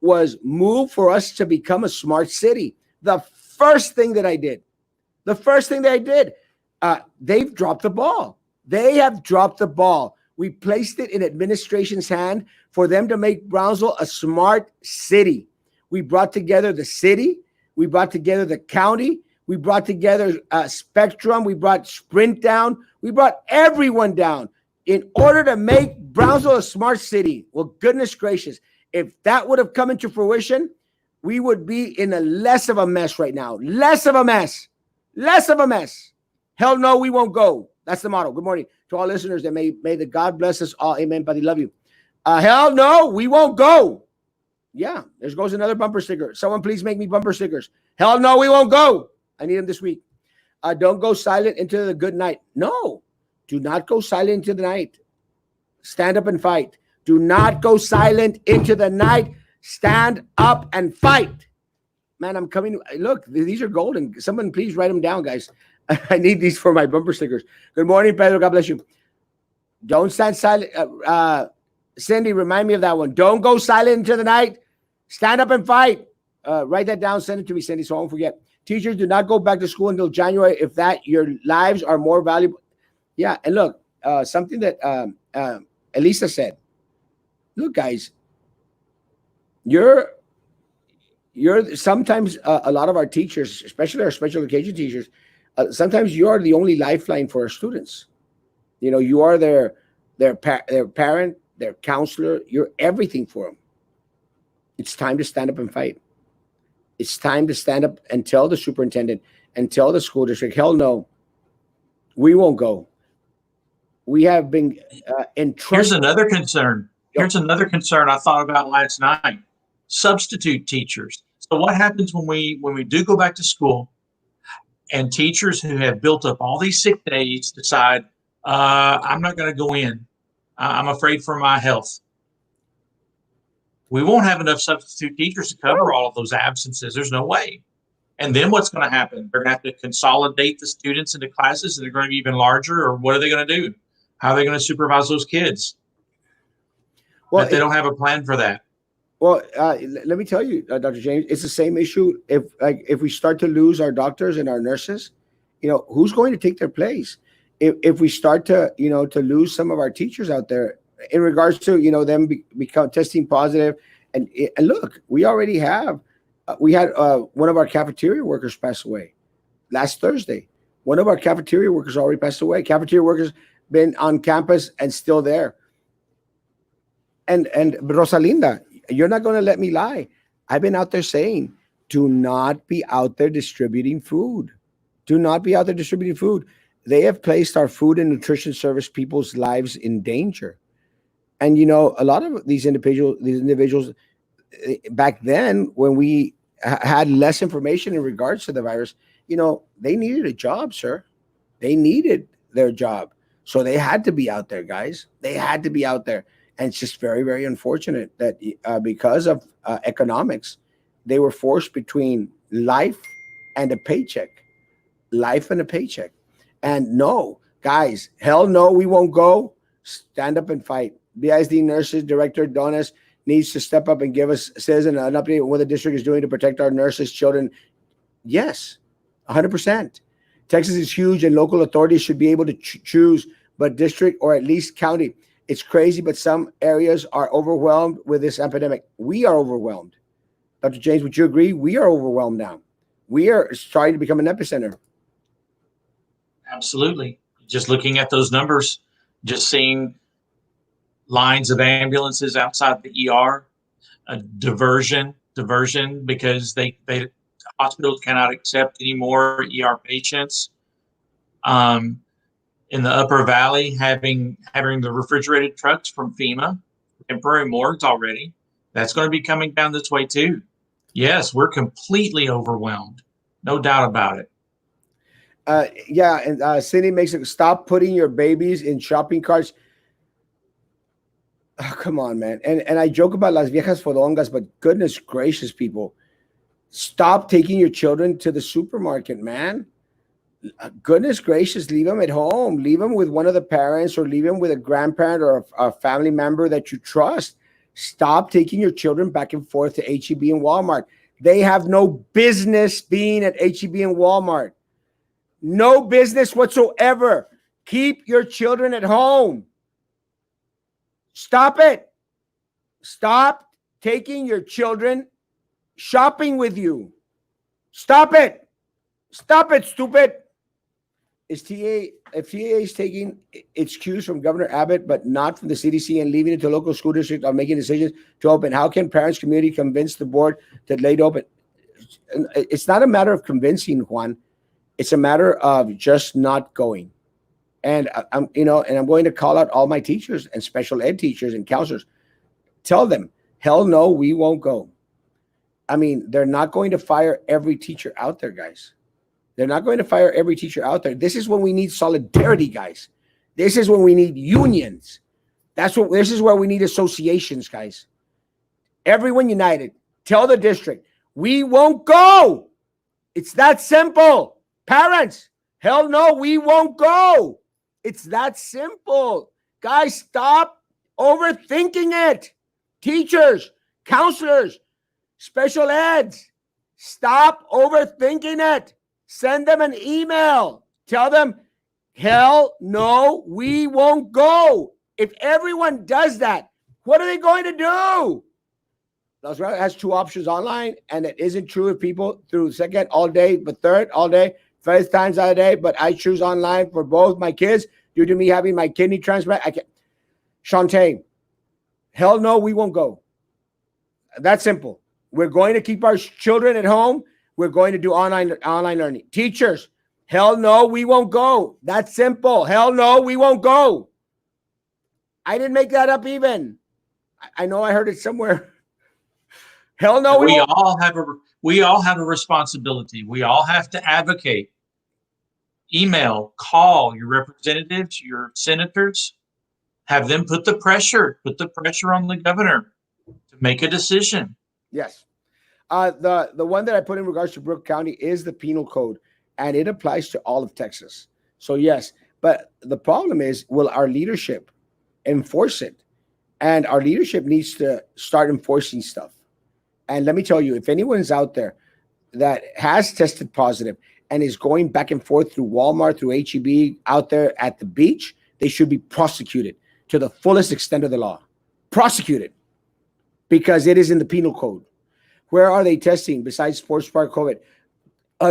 was move for us to become a smart city. The first thing that I did. They've dropped the ball. They have dropped the ball. We placed it in administration's hand for them to make Brownsville a smart city. We brought together the city. We brought together the county. We brought together Spectrum. We brought Sprint down. We brought everyone down in order to make Brownsville a smart city. Well, goodness gracious, if that would have come into fruition, we would be in a less of a mess right now. Less of a mess. Hell no, we won't go. That's the motto. Good morning to all listeners. That may the God bless us all. Amen, buddy. Love you. Hell no, we won't go. Yeah, there goes another bumper sticker. Someone please make me bumper stickers. Hell no, we won't go. I need them this week. Don't go silent into the good night. No, do not go silent into the night. Stand up and fight. Do not go silent into the night. Stand up and fight. Man, I'm coming. Look, these are golden. Someone please write them down, guys. I need these for my bumper stickers. Good morning, Pedro. God bless you. Don't stand silent. Cindy, remind me of that one. Don't go silent into the night. Stand up and fight. Write that down. Send it to me, Cindy, so I won't forget. Teachers, do not go back to school until January. If that, your lives are more valuable. Yeah, and look, something that Elisa said. Look, guys, you're You're sometimes a lot of our teachers, especially our special education teachers, sometimes you are the only lifeline for our students. You are their parent, their counselor. You're everything for them. It's time to stand up and fight. It's time to stand up and tell the superintendent and tell the school district, hell no, we won't go. We have been Here's entrusted. another concern. Yep. Here's another concern I thought about last night. Substitute teachers. So what happens when we do go back to school and teachers who have built up all these sick days decide, I'm not going to go in. I'm afraid for my health. We won't have enough substitute teachers to cover all of those absences. There's no way. And then what's going to happen? They're going to have to consolidate the students into classes, and they're going to be even larger. Or what are they going to do? How are they going to supervise those kids? Well, If they don't have a plan for that. Well, let me tell you, Dr. James, it's the same issue. If we start to lose our doctors and our nurses, who's going to take their place? If we start to to lose some of our teachers out there in regards to them become testing positive, and look, we already have we had one of our cafeteria workers pass away last Thursday. One of our cafeteria workers already passed away. Cafeteria workers been on campus and still there. And Rosalinda, you're not going to let me lie. I've been out there saying, do not be out there distributing food. Do not be out there distributing food. They have placed our food and nutrition service people's lives in danger. And a lot of these individuals back then, when we had less information in regards to the virus, they needed a job, sir. They needed their job. So they had to be out there, guys. They had to be out there. And it's just very, very unfortunate that because of economics, they were forced between life and a paycheck. Life and a paycheck. And no, guys, hell no, we won't go. Stand up and fight. BISD nurses, Director Donis needs to step up and give us citizen an update on what the district is doing to protect our nurses, children. Yes, 100%. Texas is huge and local authorities should be able to choose, but district or at least county. It's crazy, but some areas are overwhelmed with this epidemic. We are overwhelmed. Dr. James, would you agree? We are overwhelmed now. We are trying to become an epicenter. Absolutely. Just looking at those numbers, just seeing lines of ambulances outside the ER, a diversion because they hospitals cannot accept any more ER patients. In the Upper Valley, having the refrigerated trucks from FEMA, temporary morgues already, that's going to be coming down this way too. Yes, we're completely overwhelmed, no doubt about it. Yeah, and Cindy makes it stop putting your babies in shopping carts. Oh, come on, man. And I joke about las viejas fodongas, but goodness gracious, people, stop taking your children to the supermarket, man. Goodness gracious, leave them at home. Leave them with one of the parents, or leave them with a grandparent or a family member that you trust. Stop taking your children back and forth to HEB and Walmart. They have no business being at HEB and Walmart. No business whatsoever. Keep your children at home. Stop it. Stop taking your children shopping with you. Stop it. Stop it, stupid. If TA is taking its cues from Governor Abbott, but not from the CDC, and leaving it to local school districts on making decisions to open, how can parents, community convince the board to let it open? It's not a matter of convincing, Juan. It's a matter of just not going. And I'm going to call out all my teachers and special ed teachers and counselors. Tell them, hell no, we won't go. I mean, they're not going to fire every teacher out there, guys. They're not going to fire every teacher out there. This is when we need solidarity, guys. This is when we need unions. This is where we need associations, guys. Everyone united. Tell the district, we won't go. It's that simple. Parents, hell no, we won't go. It's that simple. Guys, stop overthinking it. Teachers, counselors, special eds, stop overthinking it. Send them an email. Tell them, hell no, we won't go. If everyone does that, what are they going to do? Las Vegas has two options online, and it isn't true if people through second all day, but third all day, 5 times out of the day. But I choose online for both my kids due to me having my kidney transplant. I can't. Shantae, hell no, we won't go. That's simple. We're going to keep our children at home. We're going to do online learning. Teachers, hell no, we won't go. That's simple. Hell no, we won't go. I didn't make that up even. I know I heard it somewhere. Hell no, we won't. We all have a responsibility. We all have to advocate. Email, call your representatives, your senators, have them put the pressure on the governor to make a decision. Yes. The one that I put in regards to Brooke County is the penal code, and it applies to all of Texas. So yes, but the problem is, will our leadership enforce it? And our leadership needs to start enforcing stuff. And let me tell you, if anyone's out there that has tested positive and is going back and forth through Walmart, through HEB, out there at the beach, they should be prosecuted to the fullest extent of the law. Prosecuted, because it is in the penal code. Where are they testing besides Sports Park COVID?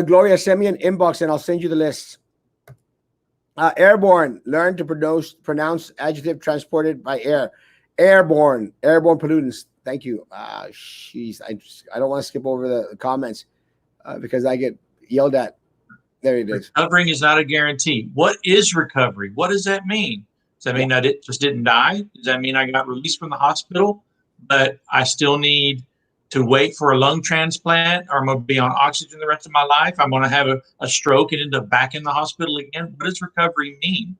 Gloria, send me an inbox and I'll send you the list. Airborne, learn to pronounce adjective transported by air. Airborne pollutants. Thank you. Jeez, I don't want to skip over the comments because I get yelled at. There it is. Recovering is not a guarantee. What is recovery? What does that mean? Does that mean that it just didn't die? Does that mean I got released from the hospital, but I still need to wait for a lung transplant, or I'm going to be on oxygen the rest of my life? I'm going to have a stroke and end up back in the hospital again? What does recovery mean?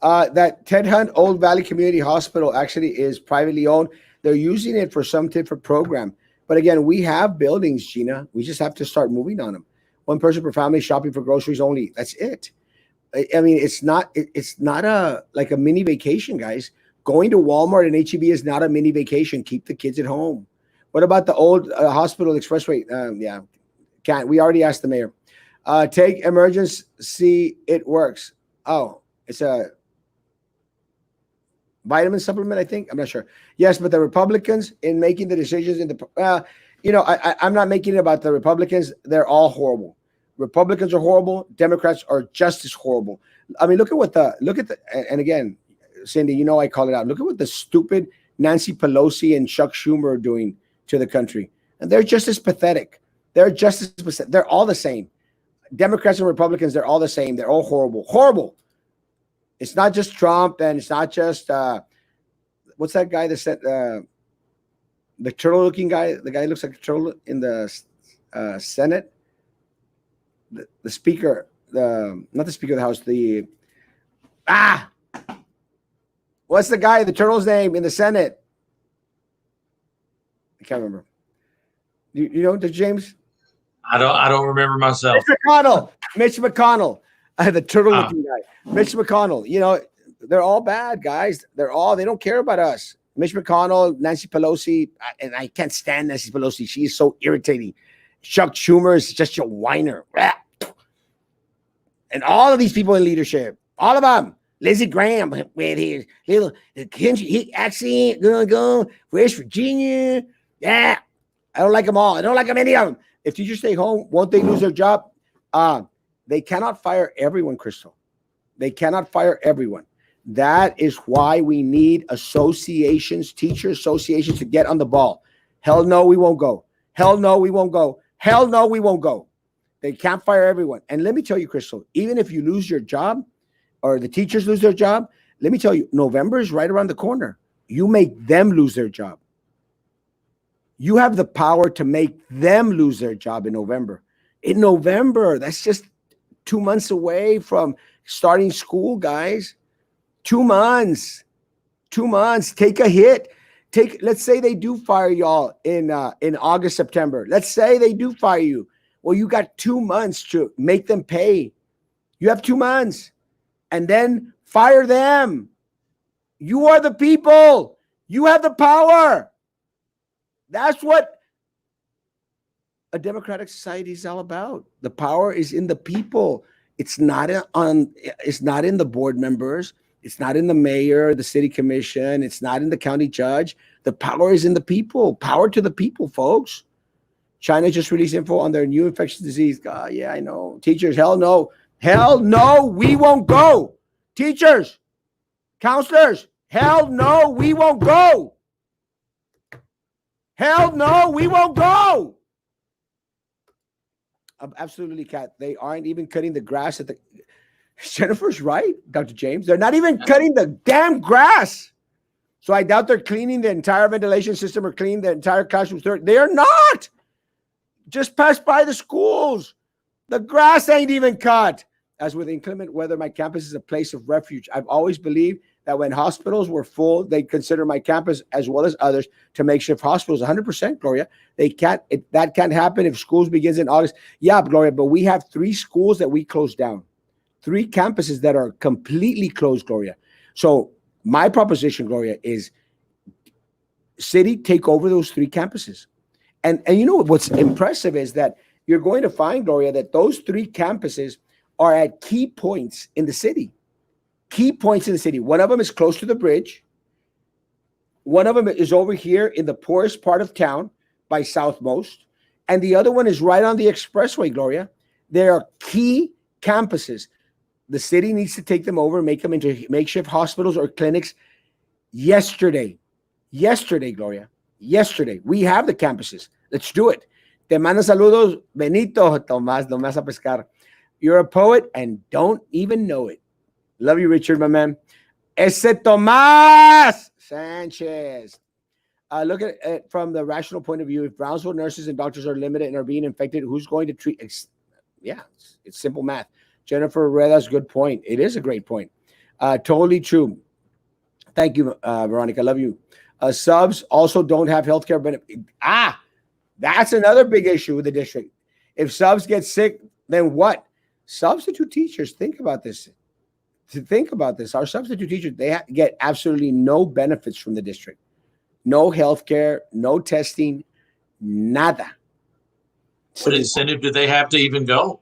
That Ted Hunt Old Valley Community Hospital actually is privately owned. They're using it for some different program. But again, we have buildings, Gina. We just have to start moving on them. One person per family shopping for groceries only. That's it. I mean, it's not like a mini vacation, guys. Going to Walmart and HEB is not a mini vacation. Keep the kids at home. What about the old hospital expressway? Yeah, can't. We already asked the mayor. Take emergency. It works. Oh, it's a vitamin supplement, I think. I'm not sure. Yes, but the Republicans in making the decisions in the, I'm not making it about the Republicans. They're all horrible. Republicans are horrible. Democrats are just as horrible. I mean, look at and again, Cindy, I call it out. Look at what the stupid Nancy Pelosi and Chuck Schumer are doing to the country. And they're just as pathetic. They're all the same. Democrats and Republicans, they're all the same. They're all horrible. Horrible. It's not just Trump, and it's not just what's that guy that said the turtle-looking guy? The guy who looks like a turtle in the Senate. The speaker, not the Speaker of the House. What's the guy? The turtle's name in the Senate? I can't remember. You know, James? I don't remember myself. Mitch McConnell. The turtle-looking guy, Mitch McConnell. They're all bad guys. They don't care about us. Mitch McConnell, Nancy Pelosi, and I can't stand Nancy Pelosi. She is so irritating. Chuck Schumer is just a whiner. And all of these people in leadership, all of them. Lindsey Graham with his little country accent, gonna go West Virginia. Yeah, I don't like them all. I don't like them, any of them. If teachers stay home, won't they lose their job? They cannot fire everyone, Crystal. They cannot fire everyone. That is why we need associations, teacher associations, to get on the ball. Hell no, we won't go. Hell no, we won't go. Hell no, we won't go. They can't fire everyone. And let me tell you, Crystal, even if you lose your job or the teachers lose their job, let me tell you, November is right around the corner. You make them lose their job. You have the power to make them lose their job in November. In November, that's just 2 months away from starting school, guys. 2 months. 2 months. Take a hit. Let's say they do fire y'all in August, September. Let's say they do fire you. Well, you got 2 months to make them pay. You have 2 months. And then fire them. You are the people. You have the power. That's what a democratic society is all about. The power is in the people. It's not in the board members. It's not in the mayor, the city commission. It's not in the county judge. The power is in the people. Power to the people, folks. China just released info on their new infectious disease. Yeah, I know. Teachers, hell no. Hell no, we won't go. Teachers, counselors, hell no, we won't go. Hell no, we won't go. Absolutely, Kat. They aren't even cutting the grass at the. Jennifer's right, Dr. James. They're not even cutting the damn grass. So I doubt they're cleaning the entire ventilation system or cleaning the entire classrooms. They are not. Just pass by the schools. The grass ain't even cut. As with inclement weather, my campus is a place of refuge. I've always believed that when hospitals were full, they consider my campus as well as others to makeshift hospitals. 100%, Gloria. That can't happen if schools begins in August. Yeah, Gloria, but we have 3 schools that we closed down. 3 campuses that are completely closed, Gloria. So my proposition, Gloria, is city take over those 3 campuses. And you know what's impressive is that you're going to find, Gloria, that those 3 campuses are at key points in the city. Key points in the city. One of them is close to the bridge. One of them is over here in the poorest part of town by Southmost. And the other one is right on the expressway, Gloria. They are key campuses. The city needs to take them over and make them into makeshift hospitals or clinics yesterday. Yesterday, Gloria. Yesterday. We have the campuses. Let's do it. Te mando saludos, Benito Tomás, no me vas a pescar. You're a poet and don't even know it. Love you, Richard, my man. Ese Tomás Sanchez. Look at it from the rational point of view. If Brownsville nurses and doctors are limited and are being infected, who's going to treat? It's simple math. Jennifer Rueda's good point. It is a great point. Totally true. Thank you, Veronica. Love you. Subs also don't have healthcare benefit. That's another big issue with the district. If subs get sick, then what? Substitute teachers, think about this. Our substitute teachers, they get absolutely no benefits from the district. No healthcare, no testing, nada. What incentive do they have to even go?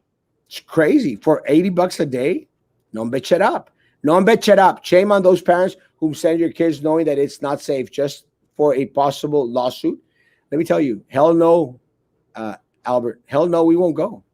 It's crazy. For $80 a day? No bet shut up. No bet shut up. Shame on those parents who send your kids knowing that it's not safe just for a possible lawsuit. Let me tell you, hell no, Albert. Hell no, we won't go.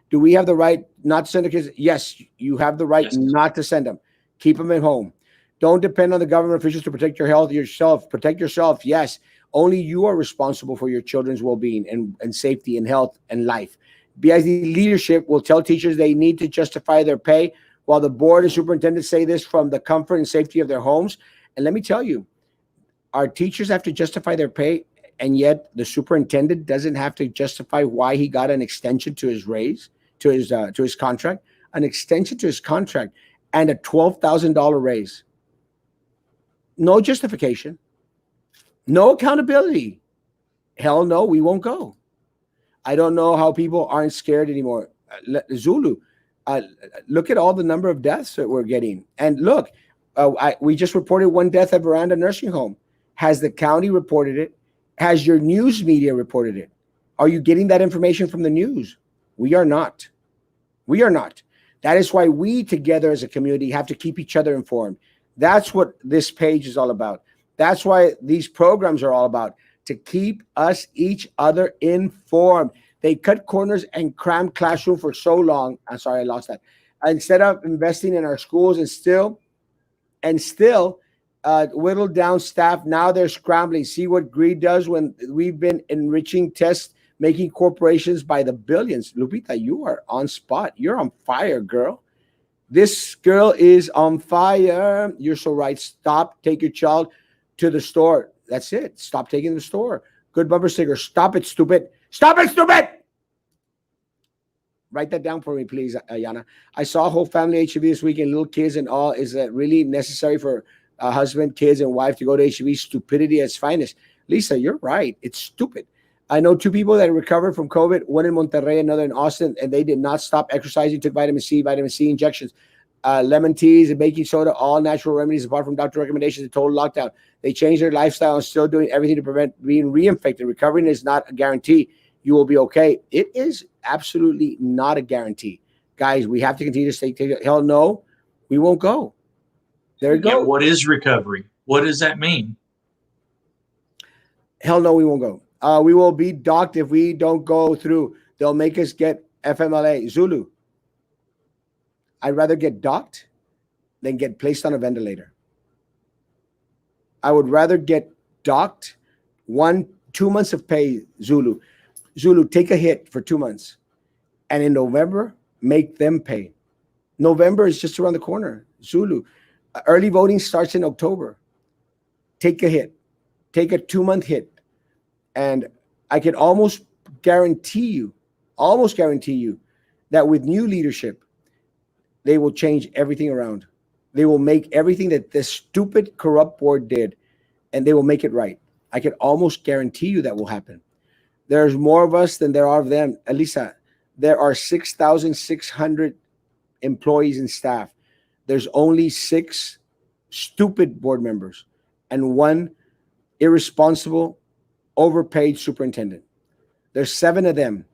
Do we have the right not to send the kids? Yes, you have the right not to send them. Keep them at home. Don't depend on the government officials to protect your health yourself. Protect yourself. Yes, only you are responsible for your children's well-being and safety and health and life. BID leadership will tell teachers they need to justify their pay, while the board and superintendents say this from the comfort and safety of their homes. And let me tell you, our teachers have to justify their pay, and yet the superintendent doesn't have to justify why he got an extension to his raise, to his contract, an extension to his contract, and a $12,000 raise. No justification, no accountability. Hell no, we won't go. I don't know how people aren't scared anymore. Zulu, look at all the number of deaths that we're getting. And look, we just reported 1 death at Veranda Nursing Home. Has the county reported it? Has your news media reported it? Are you getting that information from the news? We are not. We are not. That is why we together as a community have to keep each other informed. That's what this page is all about. That's why these programs are all about, to keep us each other informed. They cut corners and cram classroom for so long. I'm sorry, I lost that. Instead of investing in our schools and still whittled down staff, now they're scrambling. See what greed does when we've been enriching tests, making corporations by the billions. Lupita, you are on spot. You're on fire, girl. This girl is on fire. You're so right. Stop. Take your child to the store. That's it. Stop taking the store. Good bumper sticker. Stop it, stupid. Stop it, stupid. Write that down for me, please, Ayana. I saw a whole family HIV this weekend, little kids and all. Is that really necessary for a husband, kids, and wife to go to HIV? Stupidity at its finest. Lisa, you're right. It's stupid. I know 2 people that recovered from COVID, one in Monterrey, another in Austin, and they did not stop exercising, took vitamin C injections, lemon teas and baking soda, all natural remedies apart from doctor recommendations, a total lockdown. They changed their lifestyle and still doing everything to prevent being reinfected. Recovering is not a guarantee you will be okay. It is absolutely not a guarantee. Guys, we have to continue to stay. Hell no, we won't go. There you go. What is recovery? What does that mean? Hell no, we won't go. We will be docked if we don't go through. They'll make us get FMLA. Zulu, I'd rather get docked than get placed on a ventilator. I would rather get docked 2 months of pay, Zulu. Zulu, take a hit for 2 months. And in November, make them pay. November is just around the corner. Zulu. Early voting starts in October. Take a hit. Take a 2 month hit. And I can almost guarantee you that with new leadership, they will change everything around. They will make everything that this stupid, corrupt board did, and they will make it right. I can almost guarantee you that will happen. There's more of us than there are of them. Elisa, there are 6,600 employees and staff. There's only 6 stupid board members and 1 irresponsible, overpaid superintendent. There's 7 of them,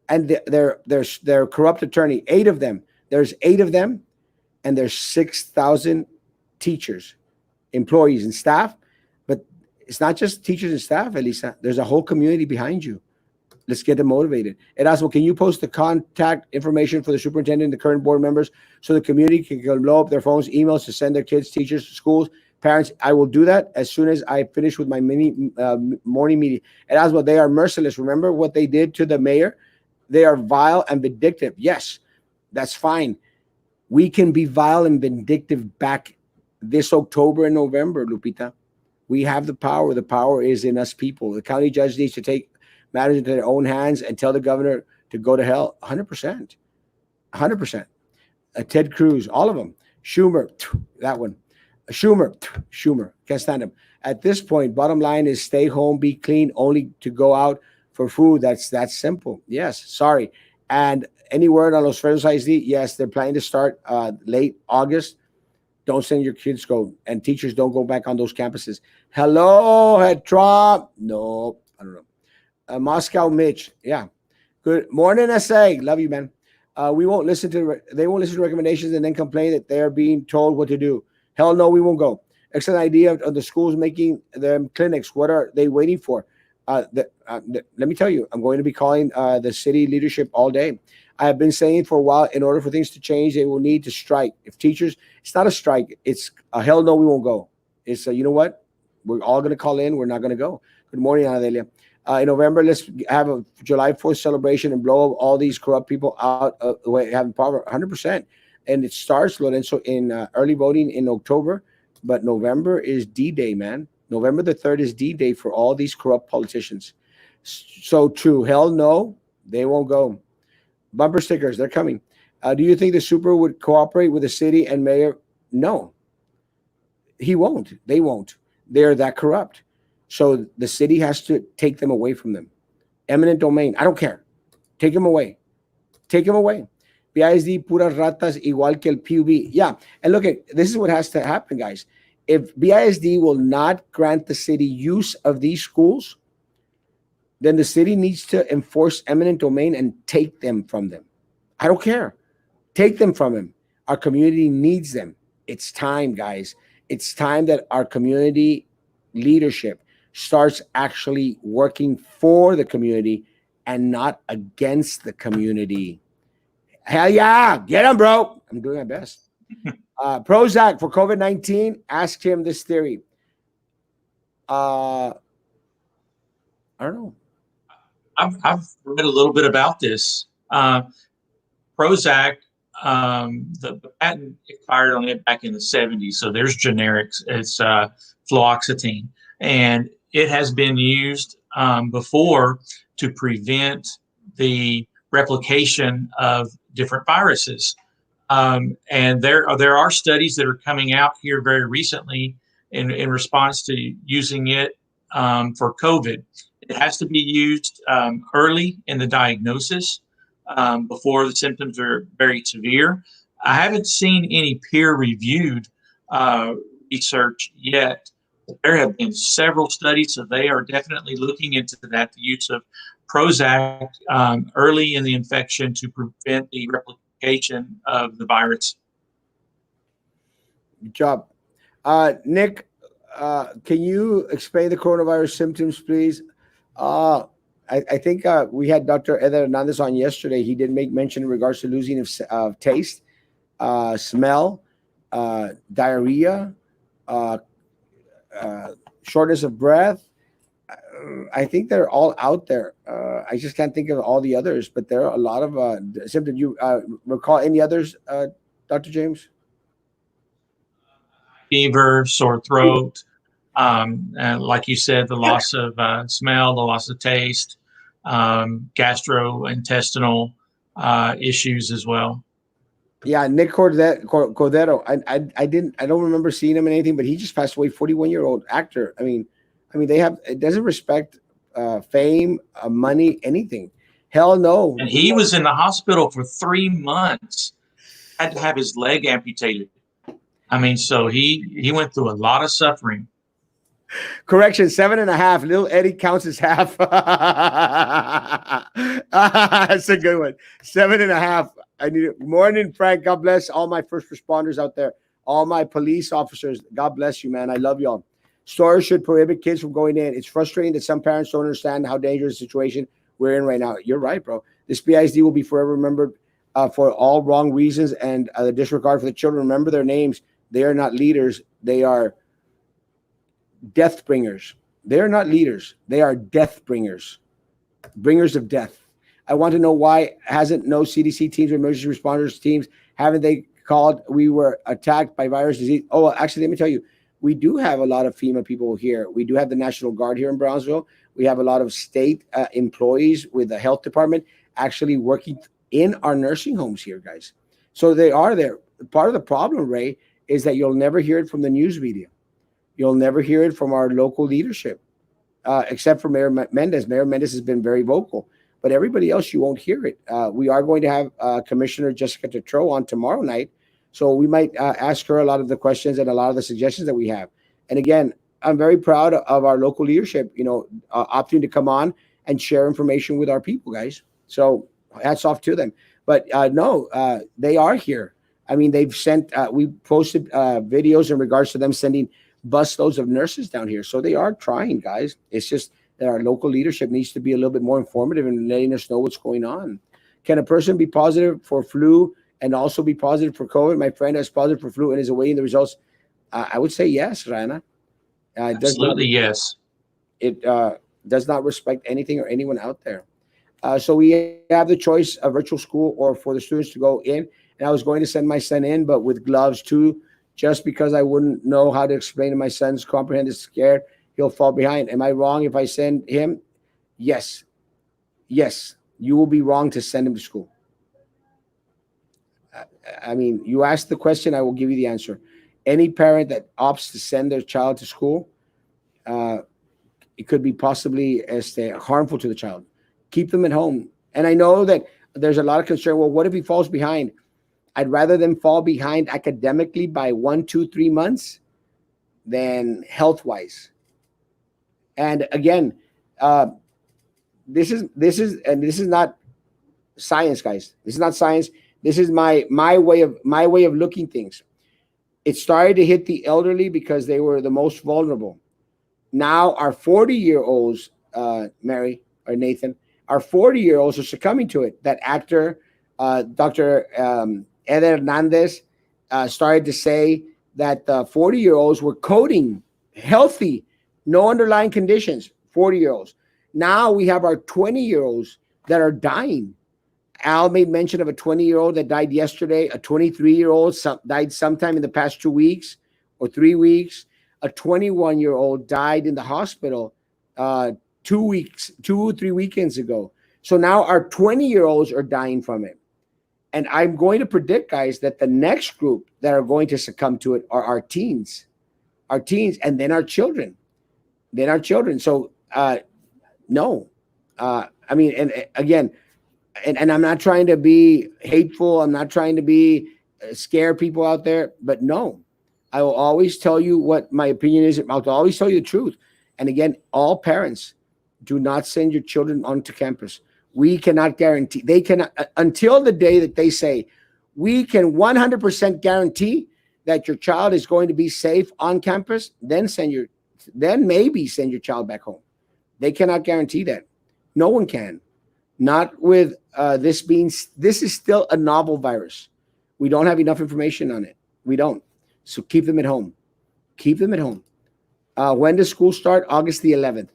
and their corrupt attorney. 8 of them. There's 8 of them, and there's 6,000 teachers, employees, and staff. But it's not just teachers and staff, Elisa. There's a whole community behind you. Let's get them motivated. Erasmo, can you post the contact information for the superintendent and the current board members so the community can blow up their phones, emails to send their kids, teachers, schools, parents? I will do that as soon as I finish with my morning meeting. Erasmo, they are merciless. Remember what they did to the mayor? They are vile and vindictive. Yes, that's fine. We can be vile and vindictive back this October and November, Lupita. We have the power. The power is in us people. The county judge needs to take matters into their own hands and tell the governor to go to hell. 100%. 100%. Ted Cruz, all of them. Schumer, that one. Schumer, can't stand him. At this point, bottom line is stay home, be clean, only to go out for food. That's simple. Yes, sorry. And any word on Los Fresnos ISD? Yes, they're planning to start late August. Don't send your kids go, and teachers don't go back on those campuses. Hello, Head Trump. No, I don't know. Moscow Mitch, yeah. Good morning, SA. Love you, man. They won't listen to recommendations and then complain that they're being told what to do. Hell no, we won't go. Excellent idea of the schools making them clinics. What are they waiting for? Let me tell you, I'm going to be calling the city leadership all day. I have been saying for a while, in order for things to change, they will need to strike. If teachers, it's not a strike. It's a hell no, we won't go. It's you know what? We're all going to call in. We're not going to go. Good morning, Adelia. In November, let's have a July 4th celebration and blow all these corrupt people out of the way, having power 100%. And it starts, Lorenzo, in early voting in October. But November is D-Day, man. November the 3rd is D-Day for all these corrupt politicians. So true. Hell no, they won't go. Bumper stickers, they're coming. Do you think the super would cooperate with the city and mayor? No, he won't. They won't. They're that corrupt. So the city has to take them away from them. Eminent domain. I don't care. Take them away. Take them away. BISD puras ratas igual que el PUB. Yeah. And look, this is what has to happen, guys. If BISD will not grant the city use of these schools, then the city needs to enforce eminent domain and take them from them. I don't care. Take them from them. Our community needs them. It's time, guys. It's time that our community leadership starts actually working for the community and not against the community. Hell yeah. Get them, bro. I'm doing my best. Prozac for COVID-19. Ask him this theory. I don't know. I've read a little bit about this. Prozac, the patent expired on it back in the 70s. So there's generics. It's fluoxetine. And it has been used before to prevent the replication of different viruses. And there are studies that are coming out here very recently in response to using it for COVID. It has to be used early in the diagnosis before the symptoms are very severe. I haven't seen any peer-reviewed research yet. There have been several studies, so they are definitely looking into that, the use of Prozac early in the infection to prevent the replication of the virus. Good job. Nick, Can you explain the coronavirus symptoms, please? Uh, I think we had Dr. Eder Hernandez on yesterday. He did make mention in regards to losing of taste, smell, diarrhea, uh, uh, shortness of breath. I think they're all out there. I just can't think of all the others, but there are a lot of symptoms. You recall any others, Dr. James? Fever, sore throat, and like you said, the loss of smell, the loss of taste, gastrointestinal issues as well. Yeah, Nick Cordero. I don't remember seeing him in anything, but he just passed away. 41-year-old actor. I mean, they have it doesn't respect fame, money, anything. Hell no. And he was in the hospital for 3 months, had to have his leg amputated. I mean, so he went through a lot of suffering. Correction, 7.5. Little Eddie counts as half. That's a good one. 7.5. I need it. Morning, Frank. God bless all my first responders out there, all my police officers. God bless you, man. I love y'all. Stores should prohibit kids from going in. It's frustrating that some parents don't understand how dangerous the situation we're in right now. You're right, bro. This BISD will be forever remembered for all wrong reasons and the disregard for the children. Remember their names. They are not leaders. They are death bringers. They are not leaders. They are death bringers, bringers of death. I want to know why hasn't no CDC teams or emergency responders teams haven't they called? We were attacked by virus disease. Oh, well, actually, let me tell you, we do have a lot of FEMA people here. We do have the National Guard here in Brownsville. We have a lot of state employees with the health department actually working in our nursing homes here, guys. So they are there. Part of the problem, Ray, is that you'll never hear it from the news media. You'll never hear it from our local leadership, except for Mayor Mendez. Mayor Mendez has been very vocal, but everybody else, you won't hear it. We are going to have Commissioner Jessica Tetreault on tomorrow night, so we might ask her a lot of the questions and a lot of the suggestions that we have. And again, I'm very proud of our local leadership, opting to come on and share information with our people, guys. So hats off to them. But no, they are here. I mean, they've sent, we posted videos in regards to them sending busloads of nurses down here. So they are trying, guys. It's just that our local leadership needs to be a little bit more informative and letting us know what's going on. Can a person be positive for flu and also be positive for COVID? My friend has positive for flu and is awaiting the results. I would say yes, Rana. Absolutely, yes. It does not respect anything or anyone out there. So we have the choice of virtual school or for the students to go in. And I was going to send my son in, but with gloves too, just because I wouldn't know how to explain to my son's comprehended scared, he'll fall behind. Am I wrong if I send him? Yes. Yes, you will be wrong to send him to school. I mean, you asked the question, I will give you the answer. Any parent that opts to send their child to school, uh, it could be possibly harmful to the child. Keep them at home. And I know that there's a lot of concern. Well, what if he falls behind? I'd rather them fall behind academically by 1, 2, 3 months than health wise. And again, this is not science, guys. This is not science. This is my way of looking things. It started to hit the elderly because they were the most vulnerable. Now our 40-year-olds, Mary or Nathan, our 40-year-olds are succumbing to it. That actor, Dr. Eder Hernandez, started to say that the 40-year-olds were coding healthy, no underlying conditions, 40-year-olds. Now we have our 20-year-olds that are dying. Al made mention of a 20-year-old that died yesterday. A 23-year-old died sometime in the past 2 weeks or 3 weeks. A 21-year-old died in the hospital 2 or 3 weekends ago. So now our 20-year-olds are dying from it. And I'm going to predict, guys, that the next group that are going to succumb to it are our teens, and then our children, So no, I mean, and again, and I'm not trying to be hateful. I'm not trying to be scare people out there, but no, I will always tell you what my opinion is. I'll always tell you the truth. And again, all parents, do not send your children onto campus. We cannot guarantee, they cannot, until the day that they say, we can 100% guarantee that your child is going to be safe on campus, then maybe send your child back home. They cannot guarantee that. No one can. Not with this is still a novel virus. We don't have enough information on it. We don't. So keep them at home. Keep them at home. When does school start? August the 11th.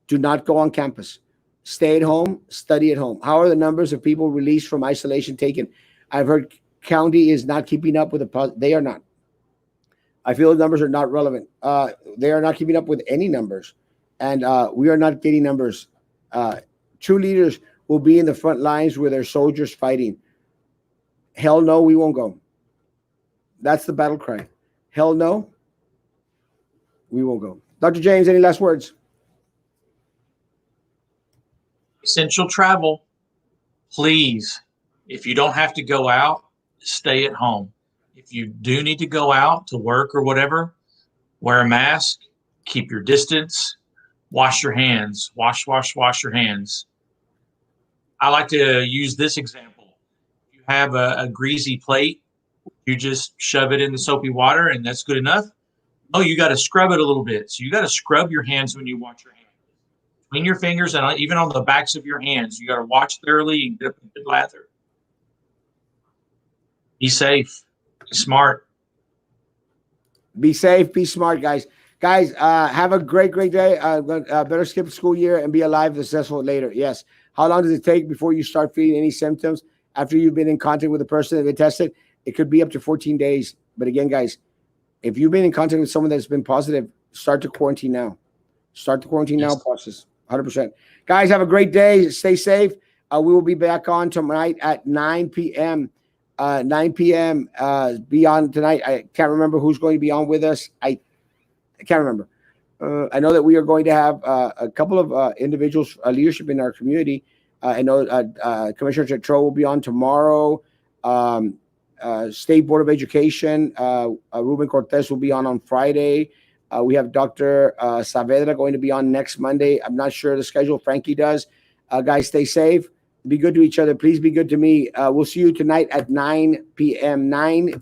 Do not go on campus. Stay at home, study at home. How are the numbers of people released from isolation taken? I've heard county is not keeping up with they are not. I feel the numbers are not relevant. They are not keeping up with any numbers. And we are not getting numbers. True leaders will be in the front lines with their soldiers fighting. Hell no, we won't go. That's the battle cry. Hell no, we won't go. Dr. James, any last words? Essential travel, please. If you don't have to go out, stay at home. If you do need to go out to work or whatever, wear a mask, keep your distance, wash your hands, wash your hands. I like to use this example. If you have a greasy plate, you just shove it in the soapy water and that's good enough. Oh, you got to scrub it a little bit. So you got to scrub your hands when you wash your hands. Between your fingers and even on the backs of your hands, you got to wash thoroughly and get up a good lather. Be safe. Be smart. Be safe. Be smart, guys. Guys, have a great day. Better skip school year and be alive and successful later. Yes. How long does it take before you start feeling any symptoms after you've been in contact with a person that been tested? It could be up to 14 days. But again, guys, if you've been in contact with someone that's been positive, start the quarantine now. Start the quarantine now process. 100%. Guys, have a great day. Stay safe. We will be back on tonight at 9 p.m. 9 p.m. Be on tonight. I can't remember who's going to be on with us. I can't remember. I know that we are going to have a couple of individuals, leadership in our community. I know Commissioner Chetro will be on tomorrow. State Board of Education, Ruben Cortez will be on Friday. We have Dr. Saavedra going to be on next Monday. I'm not sure the schedule. Frankie does. Guys, stay safe. Be good to each other. Please be good to me. We'll see you tonight at 9 p.m. 9 p.m.